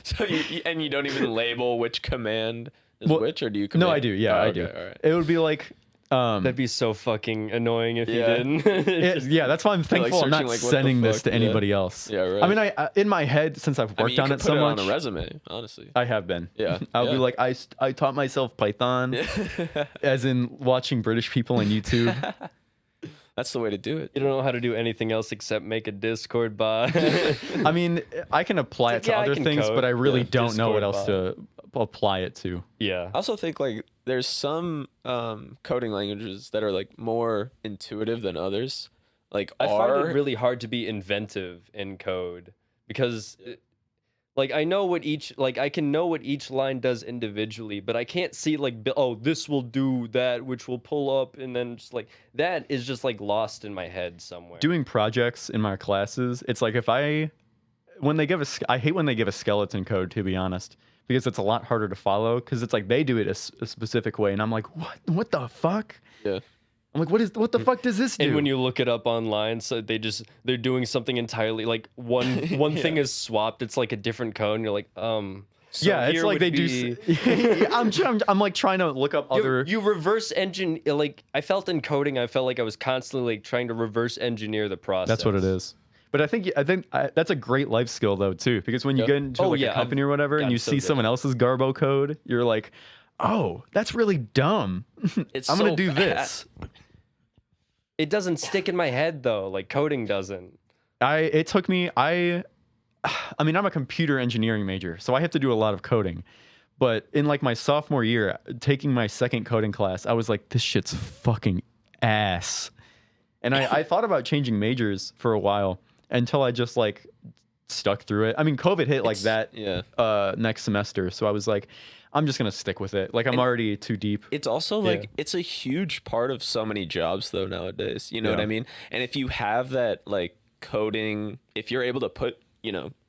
So you don't even label which command is which, or do you? No, I do. Yeah, I do. All right. It would be like. That'd be so fucking annoying if you Yeah. didn't. Yeah, that's why I'm thankful I'm not searching, like, what the sending this fuck? to Yeah. anybody else. Yeah, right. I mean, I in my head, since I've worked you on could it put so it much, on a resume, honestly. I have been. Yeah. I'll be Yeah. like, I taught myself Python, as in watching British people on YouTube. That's the way to do it. You don't know how to do anything else except make a Discord bot. I mean, I can apply it to yeah, I other can things, code. but I really Yeah, don't know what Discord else to apply it to. Yeah. I also think like there's some coding languages that are like more intuitive than others. Like I R, find it really hard to be inventive in code because like I know what I can know what each line does individually, but I can't see like oh, this will do that, which will pull up, and then just like that is just like lost in my head somewhere. Doing projects in my classes, it's like I hate when they give a skeleton code, to be honest, because it's a lot harder to follow because it's like they do it a specific way, and I'm like, what the fuck? Yeah. I'm like, what the fuck does this do? And when you look it up online, so they're doing something entirely like one thing is swapped. It's like a different code, and you're like, so yeah, it's here like would they be- do. I'm like trying to look up other. You reverse engine like I felt in coding. I felt like I was constantly like trying to reverse engineer the process. That's what it is. But I think that's a great life skill though too, because when you get into a company or whatever, and you see someone else's Garbo code, you're like, oh, that's really dumb. It's I'm gonna so do bad. this. It doesn't stick in my head though, like coding doesn't. It took me. I mean, I'm a computer engineering major, so I have to do a lot of coding. But in like my sophomore year, taking my second coding class, I was like, this shit's fucking ass. And I thought about changing majors for a while until I just like stuck through it. I mean, COVID hit like that next semester, so I was like, I'm just gonna stick with it. Like I'm already too deep. It's also like it's a huge part of so many jobs though nowadays. You know what I mean? And if you have that like coding, if you're able to put,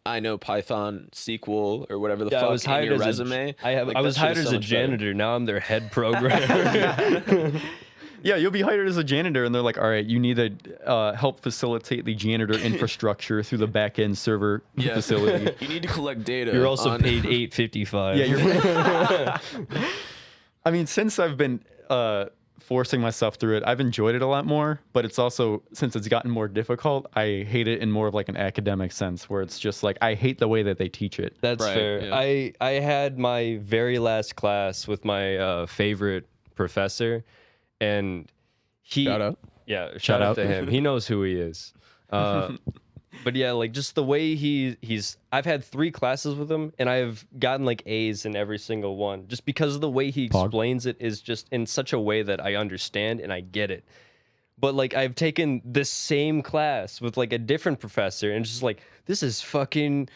I know Python, SQL, or whatever the fuck in your resume. I was hired as a janitor. Now I'm their head programmer. Yeah, you'll be hired as a janitor, and they're like, all right, you need to help facilitate the janitor infrastructure through the back-end server facility. You need to collect data. You're also paid $8.55. Yeah, I mean, since I've been forcing myself through it, I've enjoyed it a lot more, but it's also, since it's gotten more difficult, I hate it in more of like an academic sense, where it's just like, I hate the way that they teach it. That's fair. Yeah. I had my very last class with my favorite professor, and Shout out. Yeah, shout out to him. He knows who he is. But yeah, like just the way he's I've had 3 classes with him, and I've gotten like A's in every single one, just because of the way he explains it is just in such a way that I understand and I get it. but like I've taken the same class with like a different professor, and it's just like, this is fucking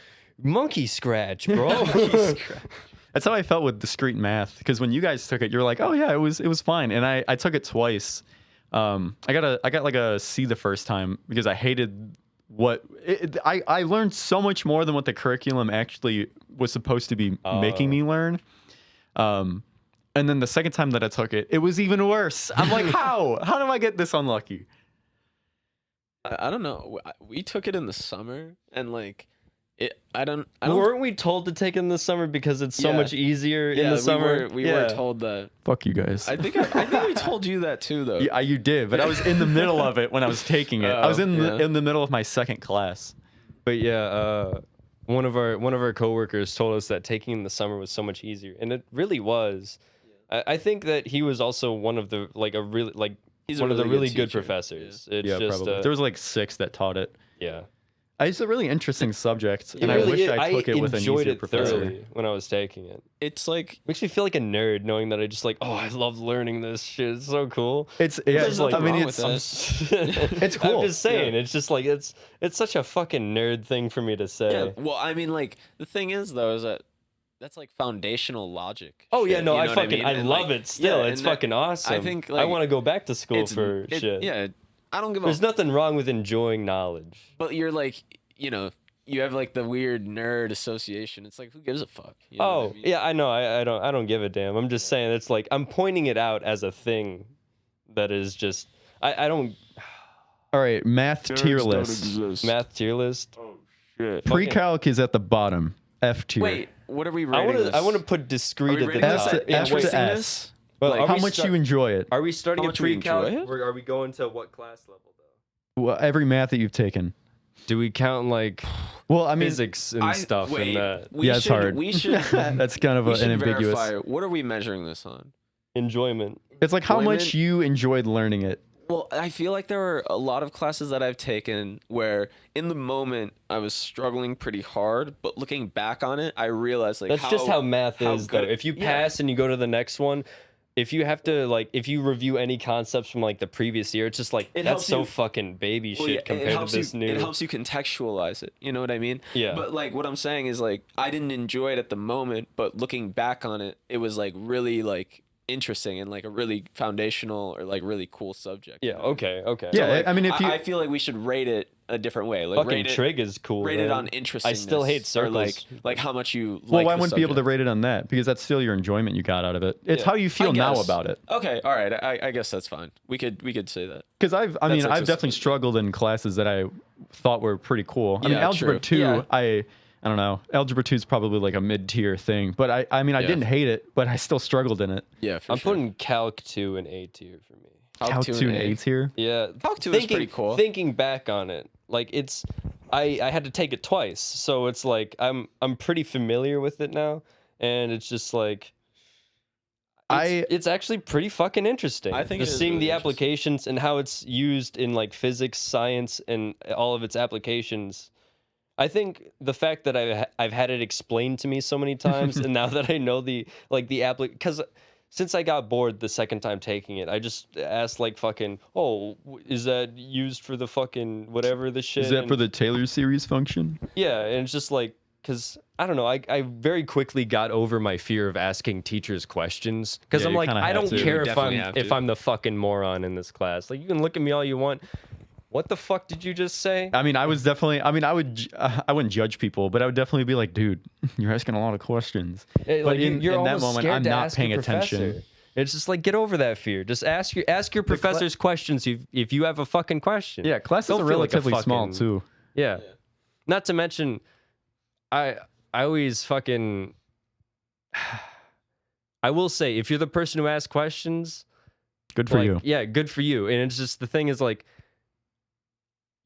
monkey scratch, bro. That's how I felt with discrete math, because when you guys took it, you're like, oh yeah, it was fine, and I took it twice. I got like a C the first time because I hated I learned so much more than what the curriculum actually was supposed to be making me learn. And then the second time that I took it, it was even worse. I'm like, how do I get this unlucky? I don't know. We took it in the summer, and like, I don't. Weren't we told to take it in the summer because it's so much easier in the summer? We were told that. Fuck you guys. I think we told you that too, though. Yeah, you did, but I was in the middle of it when I was taking it. I was in the middle of my second class. But yeah, one of our coworkers told us that taking in the summer was so much easier, and it really was. I think that he was also one of the He's one of the really good professors. Yeah, It's just probably. There was like 6 that taught it. yeah. It's a really interesting subject, and I wish I took it with an easier professor. Thoroughly when I was taking it. It's like, Makes me feel like a nerd knowing that I just like, oh, I love learning this shit. It's so cool. It's there's I nothing mean, wrong it's with it. it's cool. I'm just saying, it's just like it's such a fucking nerd thing for me to say. yeah. Well, I mean, like, the thing is though, is that that's like foundational logic. Oh yeah, shit, no, you know I what fucking mean? I And, love like, it still. yeah, It's and that- fucking awesome. I think, I like, want to go back to school for shit. Yeah, I don't give There's a. nothing wrong with enjoying knowledge. But you're like, you have like the weird nerd association. It's like, who gives a fuck? You know what I mean? Yeah, I know. I don't give a damn. I'm just saying it's like I'm pointing it out as a thing that is just I don't All right, math tier list. math tier list. Pre-calc is at the bottom. F tier. Wait, what are we rating this? I want to put discrete Are we at the rating top. this F to Interesting S. this? Well, Like, are How we much start- you enjoy it? Are we starting How at much we pre-calc? enjoy it? Or are we going to what class level though? Well, every math that you've taken. Do we count like Well, I mean, physics and stuff wait, in that? we Yeah, it's should- hard. We should. that's kind of we an should ambiguous. verify. What are we measuring this on? Enjoyment. It's like how Enjoyment? much you enjoyed learning it. Well, I feel like there are a lot of classes that I've taken where in the moment I was struggling pretty hard, but looking back on it, I realized like That's just how math how is though. good- If you yeah. pass and you go to the next one, if you have to if you review any concepts from like the previous year, it's just like It that's helps so you- fucking baby Well, shit yeah, compared to this new. It helps you contextualize it. You know what I mean? Yeah. But like what I'm saying is like I didn't enjoy it at the moment, but looking back on it, it was like really like interesting and like a really foundational or like really cool subject. Yeah. Okay. Okay. Yeah, Like, I mean, if you I feel like we should rate it a different way. Like Fucking rate it, trig is cool. rate it man. on interesting. I still hate Or circles. like how much you. well, like I the wouldn't be able to subject. rate it on that because that's still your enjoyment you got out of it. It's Yeah. how you feel I now guess. about it. Okay, all right. I guess that's fine. We could say that. Because I mean, That's I've definitely accessible. struggled in classes that I thought were pretty cool. I mean, Yeah, algebra true. 2, Yeah. I don't know. Algebra 2 is probably like a mid-tier thing, but I mean, I Yeah. didn't hate it, but I still struggled in it. Yeah, for I'm sure. putting Calc 2 in A tier for me. Calc 2 and A tier. Yeah. Calc 2 is pretty cool. Thinking back on it, like it's I had to take it twice, so it's like I'm pretty familiar with it now, and it's just like it's actually pretty fucking interesting. I think it just is seeing really the interesting. applications and how it's used in like physics, science, and all of its applications. I think the fact that I've had it explained to me so many times, and now that I know because since I got bored the second time taking it, I just asked like fucking, is that used for the fucking whatever the shit? Is that And- for the Taylor series function? yeah, and it's just like, because I don't know, I very quickly got over my fear of asking teachers questions because Yeah, I'm you like, kinda I have don't to. care You if definitely have to. I'm the fucking moron in this class. Like, you can look at me all you want. What the fuck did you just say? I mean, I wouldn't judge people, but I would definitely be like, dude, you're asking a lot of questions. Hey, But like, in you're that almost moment, scared I'm to not ask paying your attention. professor. It's just like, get over that fear. Just ask your professors questions if you have a fucking question. Yeah, classes Don't are feel like a relatively small fucking- too. Yeah. Not to mention, I always fucking. I will say, if you're the person who asks questions, Good for like, you. yeah, good for you. And it's just the thing is like,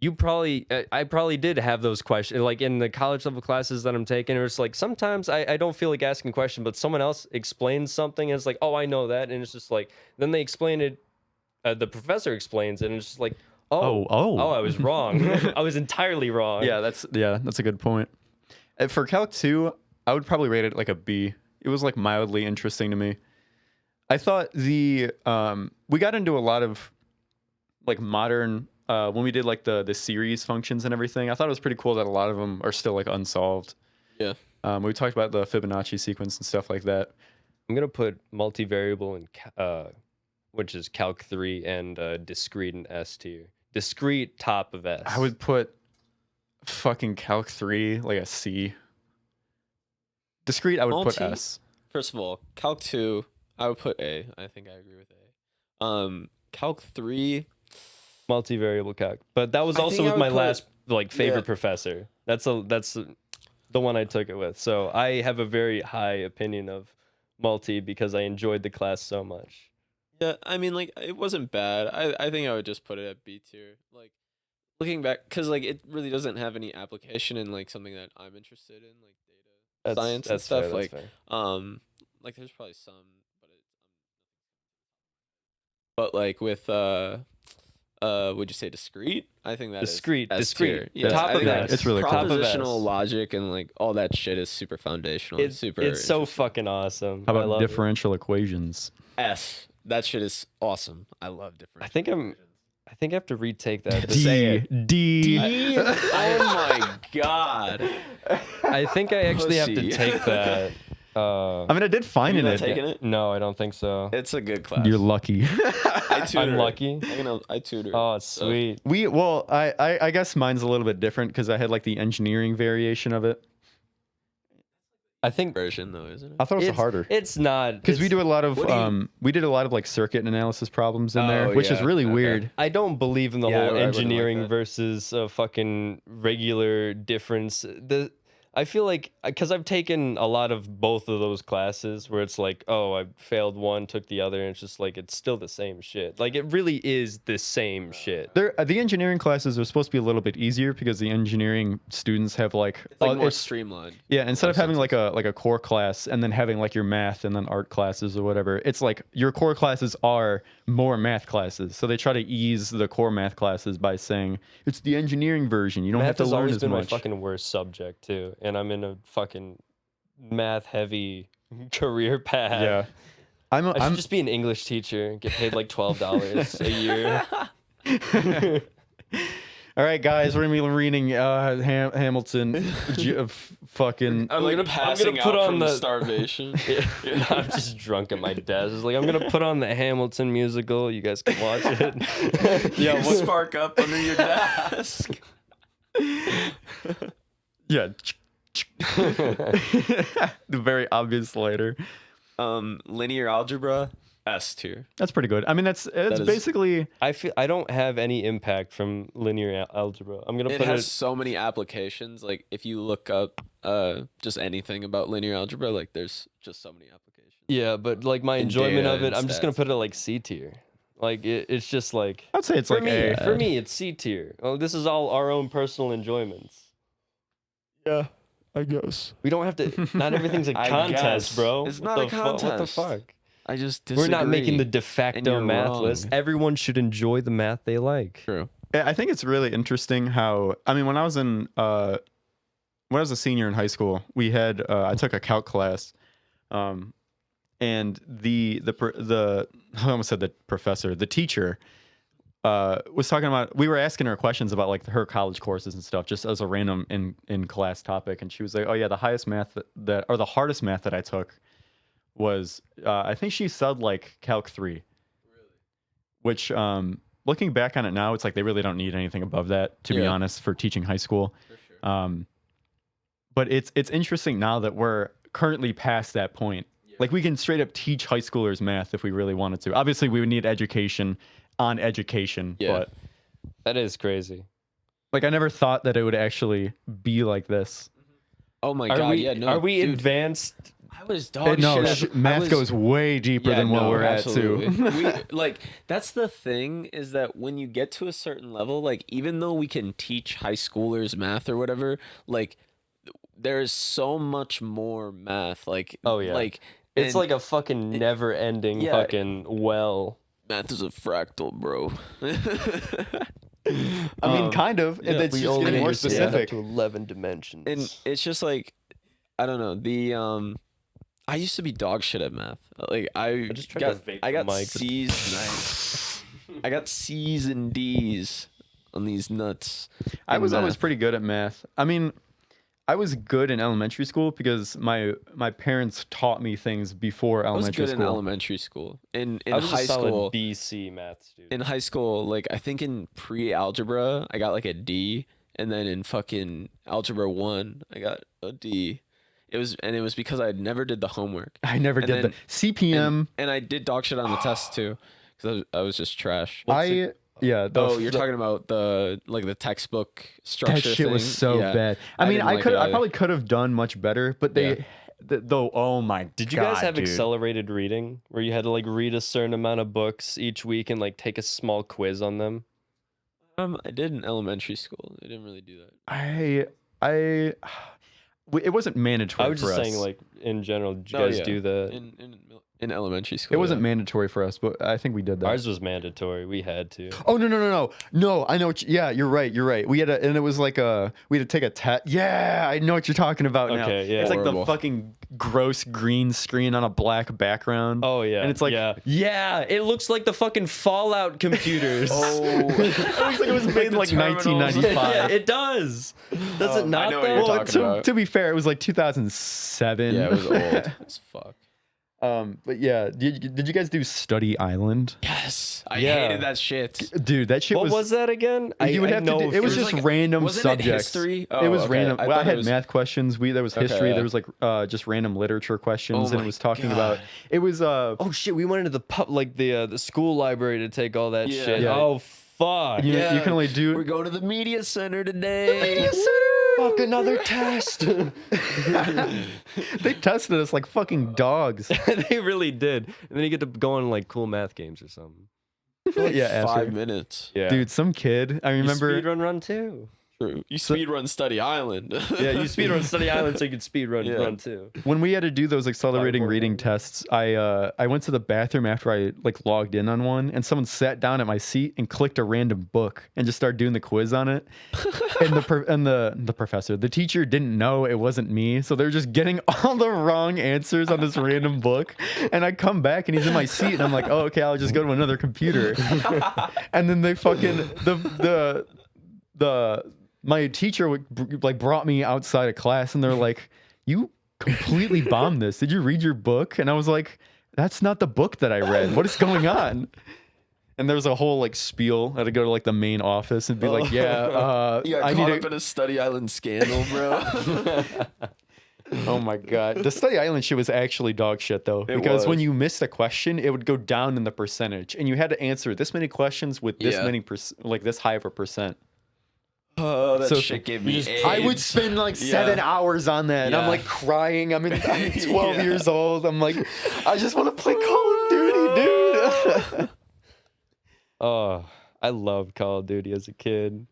I probably did have those questions like in the college level classes that I'm taking. It's like sometimes I don't feel like asking a question, but someone else explains something and it's like, oh, I know that, and it's just like then they explain it. The professor explains it, and it's just like, oh, I was wrong. I was entirely wrong. Yeah, that's a good point. For Calc 2, I would probably rate it like a B. It was like mildly interesting to me. I thought we got into a lot of like modern when we did like the series functions and everything. I thought it was pretty cool that a lot of them are still like unsolved. Yeah. We talked about the Fibonacci sequence and stuff like that. I'm gonna put multivariable in which is Calc 3 and discrete in S tier. Discrete top of S. I would put fucking Calc 3 like a C. Discrete I would put S. First of all, Calc 2, I would put A. I think I agree with A. Calc 3, multivariable calc. But that was I also think I with my would put- last like favorite Yeah. professor. That's the one I took it with. So I have a very high opinion of multi because I enjoyed the class so much. yeah, I mean, like, it wasn't bad. I think I would just put it at B tier. Like, looking back, because, like, it really doesn't have any application in, like, something that I'm interested in, like, data science and stuff. Fair, like, that's fair. like, there's probably some, but like, with, would you say discrete? I think that is Discrete, S discrete. tier. Yeah, Top I of think S. It's really cool. Top of propositional S. logic and, like, all that shit is super foundational. It's super It's so interesting. fucking awesome. How I about love it. differential equations? S. That shit is awesome. I love different. I think I have to retake that. Say it. D. Oh my god. I think I actually have to Pussy. take that. I mean, I did fine You're in not it. taking it? No, I don't think so. It's a good class. You're lucky. I tutor I'm it. lucky. I tutor. Oh, so- sweet. I guess mine's a little bit different because I had like the engineering variation of it. I think version though, isn't it? I thought it was harder It's not because we it's- do a lot of what do you- we did a lot of like circuit analysis problems in there, Oh, which is yeah. really Okay. weird. I don't believe in the Yeah, I whole wouldn't like engineering that. versus a fucking regular difference. I feel like because I've taken a lot of both of those classes where it's like, oh, I failed one, took the other, and it's just like it's still the same shit. Like it really is the same shit. The engineering classes are supposed to be a little bit easier because the engineering students have like, It's like more it's- streamlined. yeah, instead of Most having like a core class and then having like your math and then art classes or whatever, it's like your core classes are more math classes. So they try to ease the core math classes by saying it's the engineering version. You don't Math have to has learn always as been much. my fucking worst subject too, and I'm in a fucking math heavy career path. Yeah. I should just be an English teacher and get paid like $12 a year. All right, guys, we're gonna be reading Hamilton. Fucking. I'm like passing put out on from the- starvation. I'm just drunk at my desk. It's like I'm gonna put on the Hamilton musical. You guys can watch it. Yeah, what spark up under your desk? Yeah. The very obvious later. Linear algebra, S tier. That's pretty good. I mean, it's is- basically. I feel I don't have any impact from linear algebra. I'm gonna It put has it. so many applications. Like, if you look up just anything about linear algebra, like, there's just so many applications. Yeah, but like my In enjoyment data of it, and I'm just gonna stats. put it like C tier. Like it's just like I'd say it's for like me. A. For me, it's C tier. Oh, this is all our own personal enjoyments. Yeah, I guess. We don't have to. Not everything's a I contest, guess. bro. It's What not a the fu- What the contest. fuck? I just disagree. We're not making the de and facto you're math wrong. list. Everyone should enjoy the math they like. True. I think it's really interesting how. I mean, when I was a senior in high school, we had I took a calc class, and the I almost said the professor, the teacher, was talking about. We were asking her questions about like her college courses and stuff, just as a random in class topic, and she was like, "Oh yeah, the highest math that or the hardest math that I took was I think she said like Calc 3, really? Which looking back on it now, it's like they really don't need anything above that, to be honest, for teaching high school. For sure. But it's interesting now that we're currently past that point. Like we can straight up teach high schoolers math if we really wanted to. Obviously, we would need education on education, Yeah. but That is crazy. like I never thought that it would actually be like this. Oh my Are god, we? yeah, no. are we dude, advanced? I was dog No, shit. math goes way deeper Yeah, than what no, we're absolutely. at too. We, like, that's the thing, is that when you get to a certain level, like, even though we can teach high schoolers math or whatever, like, there is so much more math. Like, Oh, yeah. like It's and like a fucking never-ending yeah. fucking well. math is a fractal, bro. I mean, kind of. yeah, It's We just only getting more understand up specific. to 11 dimensions. And it's just like, I don't know, the I used to be dog shit at math. Like I just tried got to vape I the got mic. C's. Nice. I got C's and D's on these nuts. I in was always math. pretty good at math. I mean, I was good in elementary school because my parents taught me things before I was elementary good school. in elementary school. In I was high a solid school, BC math student. in high school, like I think in pre-algebra, I got like a D, and then in fucking algebra 1, I got a D. It was because I never did the homework. I never And did then- the CPM. And I did dog shit on the test too, because I was just trash. Yeah. Oh, you're talking about the textbook structure. That shit was thing? so Yeah. bad. I mean, didn't I like could, it I either. probably could have done much better, but they, though, oh my god. Did you guys have dude. accelerated reading where you had to like read a certain amount of books each week and like take a small quiz on them? I did in elementary school. I didn't really do that. It wasn't mandatory I was for just us. saying, like in general, did you Oh, guys yeah. do that? In elementary school. it wasn't yeah. mandatory for us, but I think we did that. Ours was mandatory. We had to. Oh no! I know. Yeah, you're right. We had and it was like we had to take a test. Yeah, I know what you're talking about now. Okay, yeah. It's like the Horrible. fucking gross green screen on a black background. Oh yeah, and it's like yeah. It looks like the fucking Fallout computers. Oh, it looks like it was made in like terminals. 1995. yeah, it does. Does it I not? know what though? you're Well, talking about. to be fair, it was like 2007. yeah, it was old as fuck. But yeah, did you guys do Study Island? Yes, I Yeah. hated that shit. Dude, that shit What was that again? You would I have know to do, a it was few- just like- random wasn't it subjects. history? It Oh, was okay. random. I Well, I thought it had was- math questions. There was history. yeah. There was like just random literature questions, and my it was talking God. about. It was Oh shit, we went into the pub, like the school library to take all that Yeah. shit. Yeah. Oh fuck. you can only do. We're going to the media center today. Fuck another test. They tested us like fucking dogs. They really did. And then you get to go on like cool math games or something. Yeah, ask her. 5 minutes. Yeah. Dude, some kid. I remember. Speed run too. True. You speedrun Study Island. Yeah, you speedrun Study Island so you could speedrun Yeah. run too. When we had to do those accelerating Hardcore reading learning. tests, I went to the bathroom after I like logged in on one, and someone sat down at my seat and clicked a random book and just started doing the quiz on it. And the professor, the teacher didn't know it wasn't me, so they're just getting all the wrong answers on this random book. And I come back and he's in my seat, and I'm like, oh okay, I'll just go to another computer. And then they fucking my teacher like brought me outside of class, and they're like, you completely bombed this. Did you read your book? And I was like, that's not the book that I read. What is going on? And there was a whole like spiel. I had to go to like the main office and be like, You got I caught need up to. in a Study Island scandal, bro. Oh my god, the Study Island shit was actually dog shit though, because when was. you missed a question, it would go down in the percentage, and you had to answer this many questions with this Yeah. many like this high of a percent. Oh, that So shit gave me AIDS. I would spend like 7 hours on that, and I'm Yeah. like crying. I'm 12 Yeah. years old. I'm like, I just want to play Call of Duty, dude. Oh, I loved Call of Duty as a kid.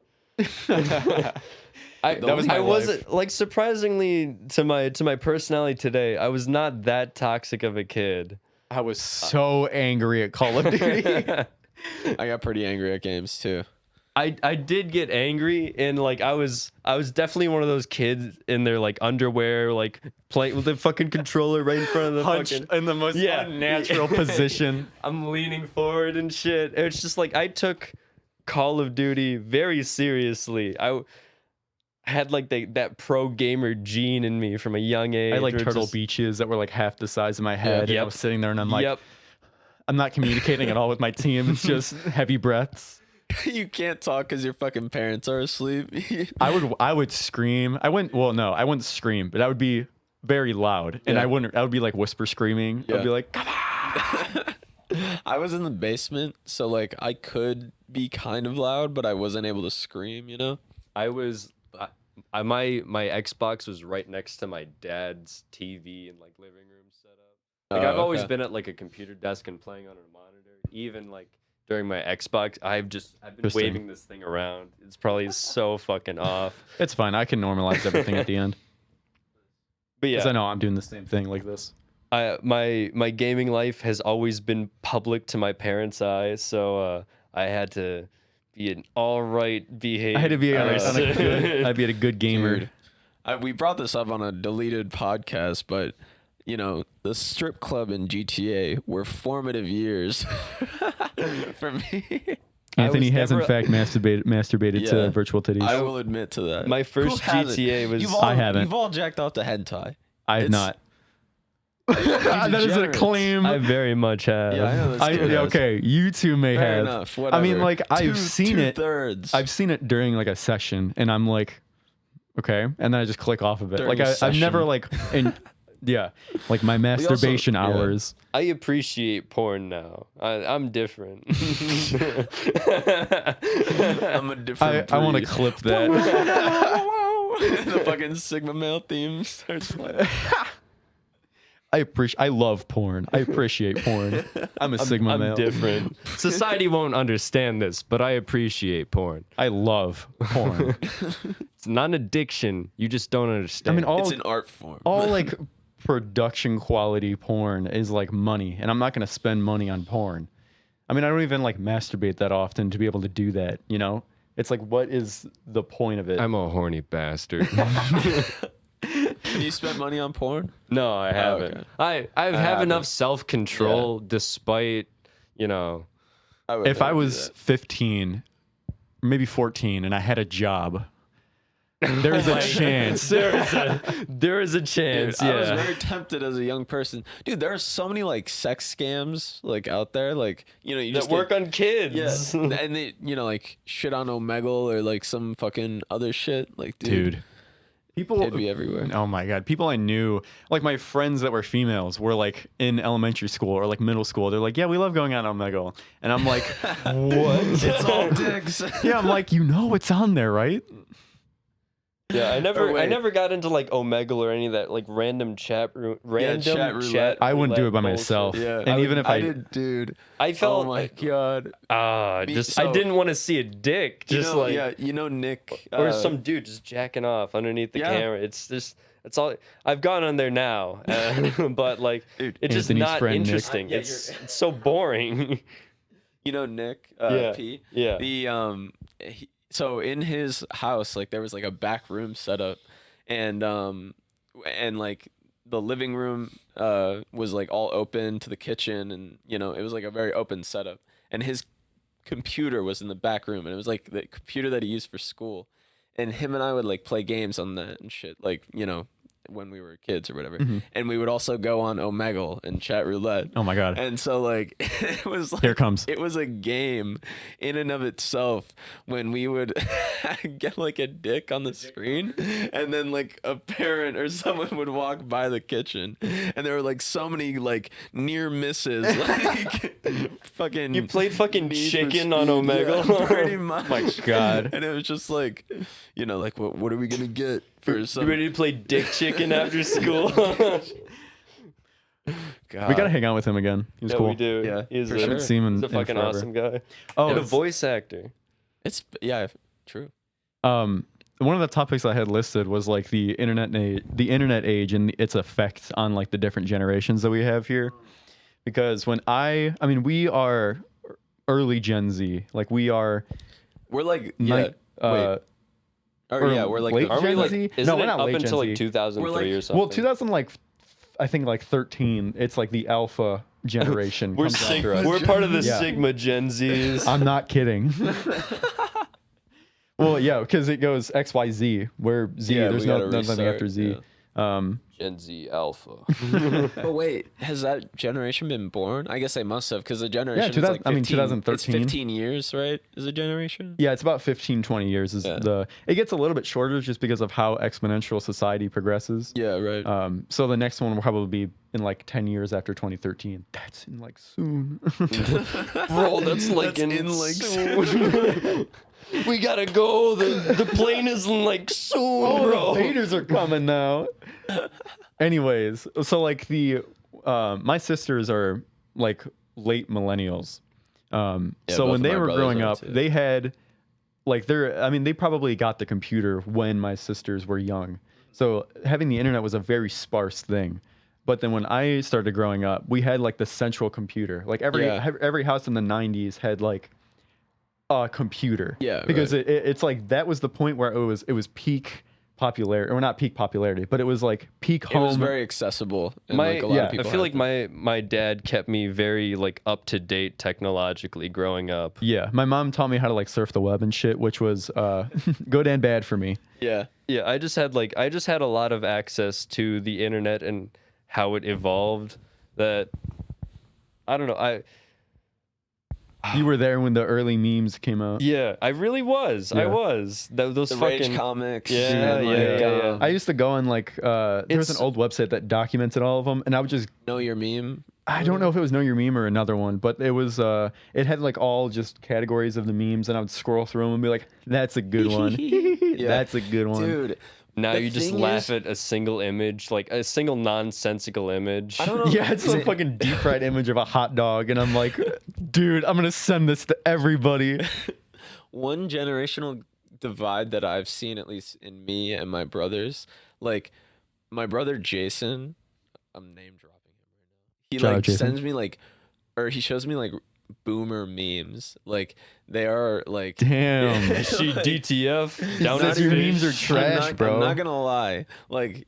That was my I life. wasn't like surprisingly to my personality today. I was not that toxic of a kid. I was so angry at Call of Duty. I got pretty angry at games too. I did get angry, and like I was definitely one of those kids in their like underwear, like playing with the fucking controller right in front of the Hunched fucking. in the most Yeah. unnatural position. I'm leaning forward and shit. It's just like I took Call of Duty very seriously. I had like that pro gamer gene in me from a young age. I had like where turtle just- beaches that were like half the size of my head. And I Yep. was sitting there and I'm like, Yep. I'm not communicating at all with my team. It's just heavy breaths. You can't talk because your fucking parents are asleep. I would scream. I wouldn't scream, but I would be very loud. And Yeah. I would be like whisper screaming. I'd Yeah. be like, come on. I was in the basement, so like I could be kind of loud, but I wasn't able to scream. You know? I was. My Xbox was right next to my dad's TV and like living room setup. Like I've always been at like a computer desk and playing on a monitor. Even like during my Xbox, I've been Interesting. waving this thing around. It's probably so fucking off. It's fine. I can normalize everything at the end. But Because yeah, I know I'm doing the same thing like this. my gaming life has always been public to my parents' eyes, so I had to be an all right behavior. I had to be I'd be a good gamer. Dude, we brought this up on a deleted podcast, but you know, the strip club in GTA were formative years for me. Anthony has in never- fact masturbated Yeah. to virtual titties. I will admit to that. My first Who hasn't? GTA was. I haven't. You've all jacked off to hentai. I have It's- not. That is a degenerates. claim. I very much have. Yeah, I know this kid yeah, has. okay, you two may Fair have. enough. I Whatever. mean, like I've seen it. 2/3. I've seen it during like a session, and I'm like, okay, and then I just click off of it. During Like a I've never session. like, yeah, like my masturbation yeah. hours. I appreciate porn now. I'm different. I'm a different I want to breed. clip that. The fucking Sigma male theme starts playing. I love porn. I appreciate porn. I'm a Sigma I'm male. different. Society won't understand this, but I appreciate porn. I love porn. It's not an addiction. You just don't I understand. mean, It's an art form. all like production quality porn is like money, and I'm not gonna spend money on porn. I mean, I don't even like masturbate that often to be able to do that. You know, it's like, what is the point of it? I'm a horny bastard. Have you spent money on porn? No, I haven't. okay. I have haven't. enough self-control despite, you know. If I was 15, maybe 14, and I had a job, there's a chance. There is a Dude, chance, I was yeah. very tempted as a young person. Dude, there are so many like sex scams like out there. Like, you know, you That just work get, on kids. yeah, and they, you know, like shit on Omegle or like some fucking other shit. Like, Dude. People It'd be everywhere. Oh my god, people I knew, like my friends that were females, were like in elementary school or like middle school. They're like, "Yeah, we love going on Omegle," and I'm like, "What?" It's all dicks. Yeah, I'm like, you know, it's on there, right? Yeah, I Or wait. never got into like Omegle or any of that like random chat chat roulette. chat. I wouldn't do it by roulette myself. bullshit. Yeah, And even if I did, dude. I felt Oh my god. just so- I didn't want to see a dick. You Just know, like yeah, you know Nick or some dude just jacking off underneath the Yeah. camera. It's just it's all I've gone on there now, but like Dude, it's just Anthony's not friend, Nick. interesting. Yeah, It's so boring. You know Nick Yeah. P. Yeah. The so in his house, like there was like a back room set up, and like the living room was like all open to the kitchen, and you know it was like a very open setup, and his computer was in the back room, and it was like the computer that he used for school, and him and I would like play games on that and shit, like, you know, when we were kids or whatever, and we would also go on Omegle and chat roulette. Oh my god. And so like it was like Here it comes. it was a game in and of itself when we would get like a dick on the screen, and then like a parent or someone would walk by the kitchen, and there were like so many like near misses, like fucking You played fucking Need for chicken on Speed. Omegle? Yeah, pretty much. My God. And it was just like, you know, like what are we gonna get for some? You ready to play dick chicken after school? God. We gotta hang out with him again. He was Yeah, cool. we do. Yeah, he's for a, sure. See him in- he's a in fucking forever. awesome guy. Oh, And a it's- voice actor. It's true. One of the topics I had listed was like the internet age and its effect on like the different generations that we have here. Because when I mean, we are early Gen Z. Like we are. We're like Night- wait. Or or yeah, we're like late the, Aren't we Gen like? Z? Isn't No, we're it not up late until Gen like Z. 2003 We're like- or something? Well, 2000 like I think like 13. It's like the alpha generation. We're comes after us. we're part of the Yeah. Sigma Gen Zs. I'm not kidding. Well, yeah, because it goes X, Y, Z. Where Z, Yeah, there's we gotta nothing after restart, Z. Gen Z Alpha. But wait, has that generation been born? I guess they must have, because the generation is 2000 like 15, I mean, 2013. It's 15 years, right? Is a generation? Yeah, it's about 15, 20 years. Yeah. It gets a little bit shorter just because of how exponential society progresses. Yeah, right. So the next one will probably be in like 10 years after 2013. That's in like soon. Bro, that's like That's in, like, soon. We gotta go. The plane is in like soon, bro. The Vaders are coming now. Anyways, so like my sisters are like late millennials. So both when of they my were brothers growing are up, too. they had like they probably got the computer when my sisters were young. So having the internet was a very sparse thing. But then when I started growing up, we had like the central computer. Like every house in the 90s had like a computer. Yeah, Because it's like that was the point where it was peak popularity, or not peak popularity, but it was like peak It was home. very accessible. And My like a lot yeah, of people I feel had like them. my dad kept me very like up to date technologically growing up. Yeah, my mom taught me how to like surf the web and shit, which was good and bad for me. Yeah. Yeah, I just had a lot of access to the internet and how it evolved that I don't know. You were there when the early memes came out. Yeah, I really was. I Yeah. was. Those The fucking Rage comics. Yeah, and, yeah. I used to go on like there was an It's- old website that documented all of them, and I would just Know Your Meme. I don't know if it was Know Your Meme or another one, but it was it had like all just categories of the memes, and I would scroll through them and be like, "That's a good one. That's a good one." Dude. now the you just thing laugh is- at a single image, like a single nonsensical image. I don't know. Yeah, it's some fucking deep fried image of a hot dog, and I'm like, dude, I'm gonna send this to everybody. One generational divide that I've seen, at least in me and my brothers, like my brother Jason, I'm name dropping him right now. He Shout out like Jason. sends me like, or he shows me like boomer memes. Like they are like. Damn. She DTF down Says his your face. memes are trash, I'm bro. not gonna lie, like,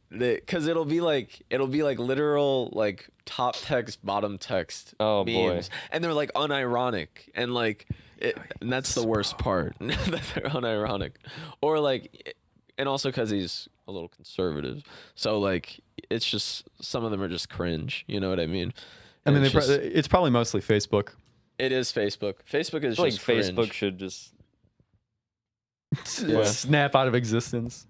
cause it'll be like literal like top text, bottom text Oh, boy. memes, and they're like unironic, and like, and that's the worst part that they're unironic, or like, and also cause he's a little conservative, so like, it's just some of them are just cringe. You know what I mean? I mean, And it's probably mostly Facebook. it is Facebook. Facebook is I feel like just cringe. Facebook should just Yeah. Snap out of existence.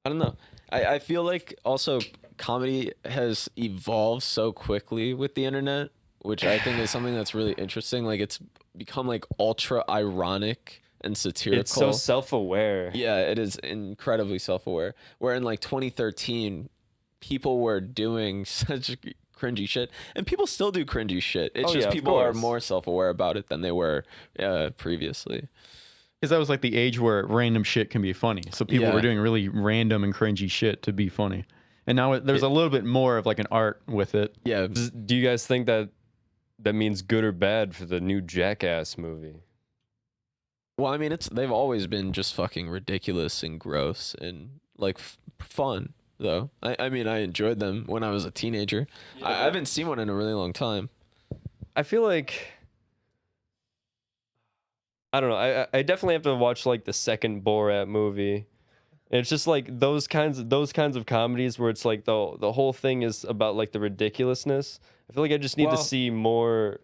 I don't know. I feel like also comedy has evolved so quickly with the internet, which I think is something that's really interesting. Like it's become like ultra ironic and satirical. it's so self-aware. Yeah, it is incredibly self-aware. Where in like 2013, people were doing such cringy shit, and people still do cringy shit. It's Oh, just yeah, of people are course. more self-aware about it than they were previously. Because that was like the age where random shit can be funny. So people Yeah. were doing really random and cringy shit to be funny. And now there's a little bit more of like an art with it. Yeah, Do you guys think that means good or bad for the new Jackass movie? well, I mean, they've always been just fucking ridiculous and gross and like fun though. I mean, I enjoyed them when I was a teenager. I haven't seen one in a really long time. I feel like I don't know. I definitely have to watch like the second Borat movie. And it's just like those kinds of comedies where it's like the whole thing is about like the ridiculousness. I feel like I just need to Well- see more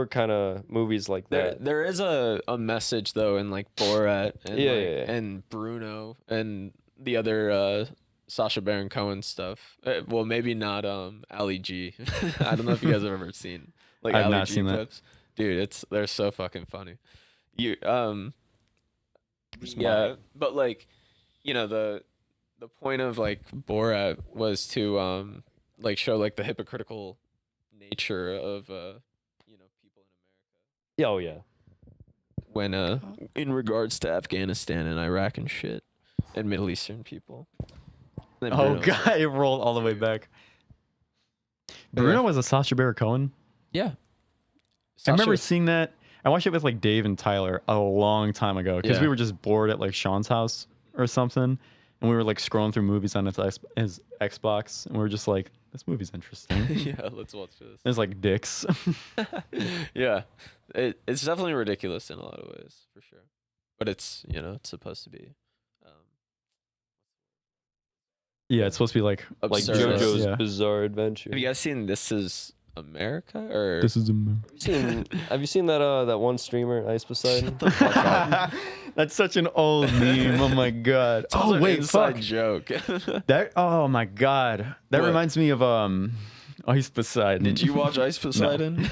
kind of movies like that. There is a message though in like Borat and Yeah, like, yeah, yeah. and Bruno and the other Sacha Baron Cohen stuff. Well, maybe not Ali G. I don't know if you guys have ever seen like I've Ali not G seen that. clips. Dude, they're so fucking funny. You Just yeah, mine. but like, you know, the point of like Borat was to like show like the hypocritical nature of you know, people in America Yeah, oh yeah. when in regards to Afghanistan and Iraq and shit and Middle Eastern people. Then Oh, Bruno's God. It rolled all the way back. Bruno was a Sacha Baron Cohen. Yeah. I remember Sacha- seeing that. I watched it with like Dave and Tyler a long time ago because Yeah. we were just bored at like Sean's house or something. And we were like scrolling through movies on his Xbox. And we were just like, this movie's interesting. yeah, let's watch this. It's like dicks. Yeah. It's definitely ridiculous in a lot of ways, for sure. But it's, you know, it's supposed to be Yeah, it's supposed to be like Like absurd. JoJo's Yeah. Bizarre Adventure. Have you guys seen This Is America? Or this is a Have you seen that one streamer, Ice Poseidon? That's such an old meme. Oh my god. It's also Oh an wait, inside fuck. joke. That. Oh my god. That What? reminds me of Ice Poseidon. Did you watch Ice Poseidon?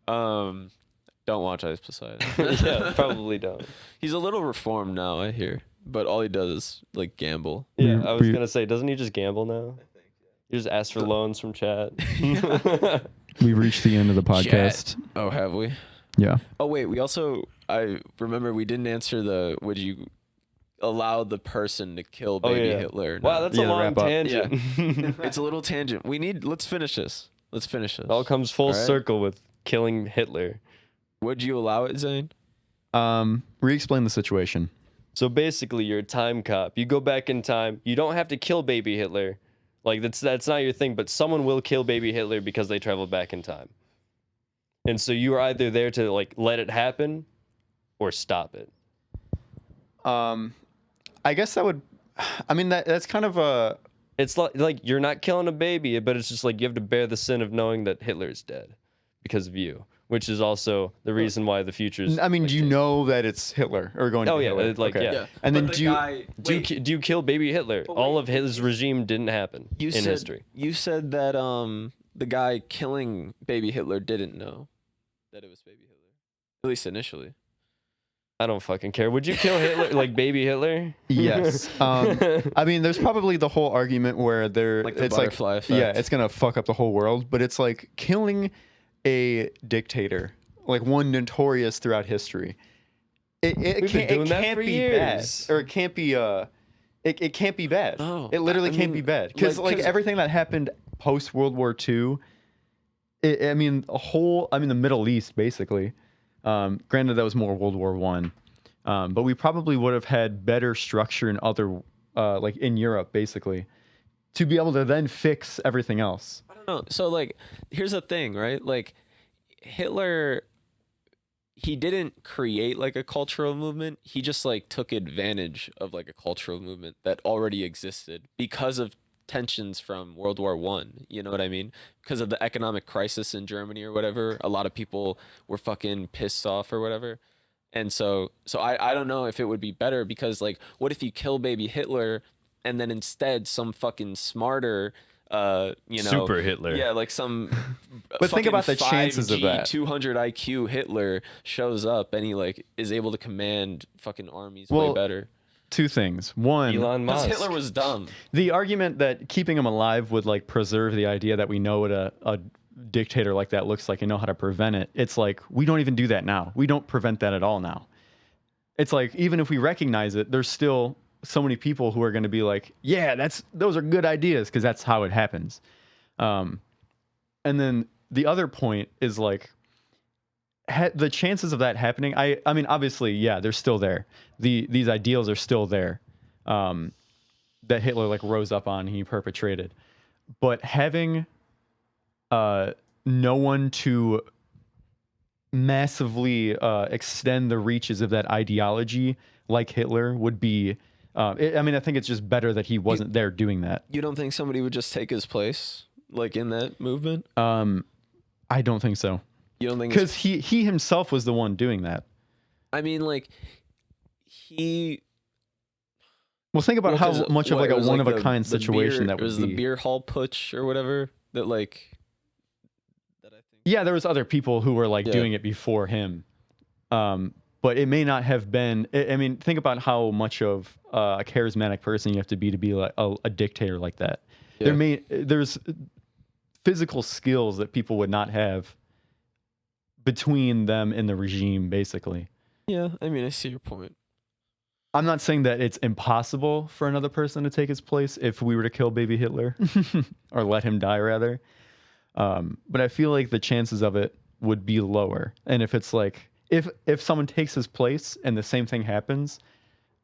Don't watch Ice Poseidon. Yeah, probably don't. He's a little reformed now, I hear. But all he does is like gamble. Yeah, We- I was we- gonna say, doesn't he just gamble now? He just asks for loans from chat. We reached the end of the podcast. Oh, have we? Yeah. Oh wait, I remember we didn't answer the would you allow the person to kill Oh, baby yeah. Hitler? Wow, that's Yeah, a to long wrap up. tangent. It's a little tangent. Let's finish this. It all comes full All right. circle with killing Hitler. Would you allow it, Zane? Re-explain the situation. So basically, you're a time cop. You go back in time. You don't have to kill baby Hitler. Like, that's not your thing, but someone will kill baby Hitler because they travel back in time. And so you are either there to, like, let it happen or stop it. I guess that would... I mean, that's kind of a... It's like you're not killing a baby, but it's just like you have to bear the sin of knowing that Hitler is dead because of you, which is also the reason why the future's... I mean, like, do you know that it's Hitler or going to be Hitler? Like, Okay. yeah. And then But do you kill baby Hitler? All of his regime didn't happen in history. You said that the guy killing baby Hitler didn't know that it was baby Hitler, at least initially. I don't fucking care. Would you kill Hitler, like baby Hitler? Yes. I mean, there's probably the whole argument where Like the it's butterfly like, effect. yeah, it's gonna fuck up the whole world. But it's like killing a dictator, like one notorious throughout history. It We've been doing that can't for be years. bad, or it can't be it can't be bad. No, It literally I can't mean, be bad because like 'cause- everything that happened post World War II. I mean, the Middle East basically. Granted, that was more World War I. But we probably would have had better structure in other, like in Europe, basically, to be able to then fix everything else. I don't know. So like, here's the thing, right? Like, Hitler, he didn't create like a cultural movement. He just like took advantage of like a cultural movement that already existed because of tensions from World War One. You know what I mean? Because of the economic crisis in Germany or whatever, a lot of people were fucking pissed off or whatever. And so I don't know if it would be better because like, what if you kill baby Hitler and then instead some fucking smarter, Super Hitler. Yeah, like some. But think about the chances of 5G, that. 200 IQ Hitler shows up and he like is able to command fucking armies Well, way better. Two things. One, Elon Because Musk. Hitler was dumb. the argument that keeping him alive would like preserve the idea that we know what a dictator like that looks like and know how to prevent it. It's like we don't even do that now. We don't prevent that at all now. It's like even if we recognize it, there's still so many people who are going to be like, yeah, those are good ideas because that's how it happens. And then the other point is like the chances of that happening. I mean, obviously, yeah, they're still there. These ideals are still there that Hitler like rose up on and he perpetrated. But having no one to massively extend the reaches of that ideology like Hitler would be. I mean, I think it's just better that he wasn't there doing that. You don't think somebody would just take his place, like in that movement? I don't think so. You don't think? Because he himself was the one doing that. I mean, like he. Well, think about how much of like a one of a kind the situation beer, that it was would be. the beer hall putsch or whatever that like. That I think. Yeah, there was other people who were like Yeah. doing it before him. But it may not have been. I mean, think about how much of a charismatic person you have to be like a dictator like that. Yeah. There's physical skills that people would not have between them and the regime, basically. Yeah, I mean, I see your point. I'm not saying that it's impossible for another person to take his place if we were to kill baby Hitler or let him die rather. But I feel like the chances of it would be lower. And if it's like, if someone takes his place and the same thing happens,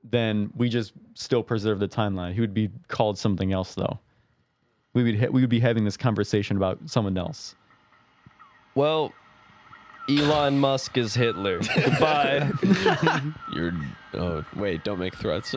then we just still preserve the timeline. He would be called something else though. We would be having this conversation about someone else. Well, Elon Musk is Hitler. Goodbye. You're. Oh wait! Don't make threats.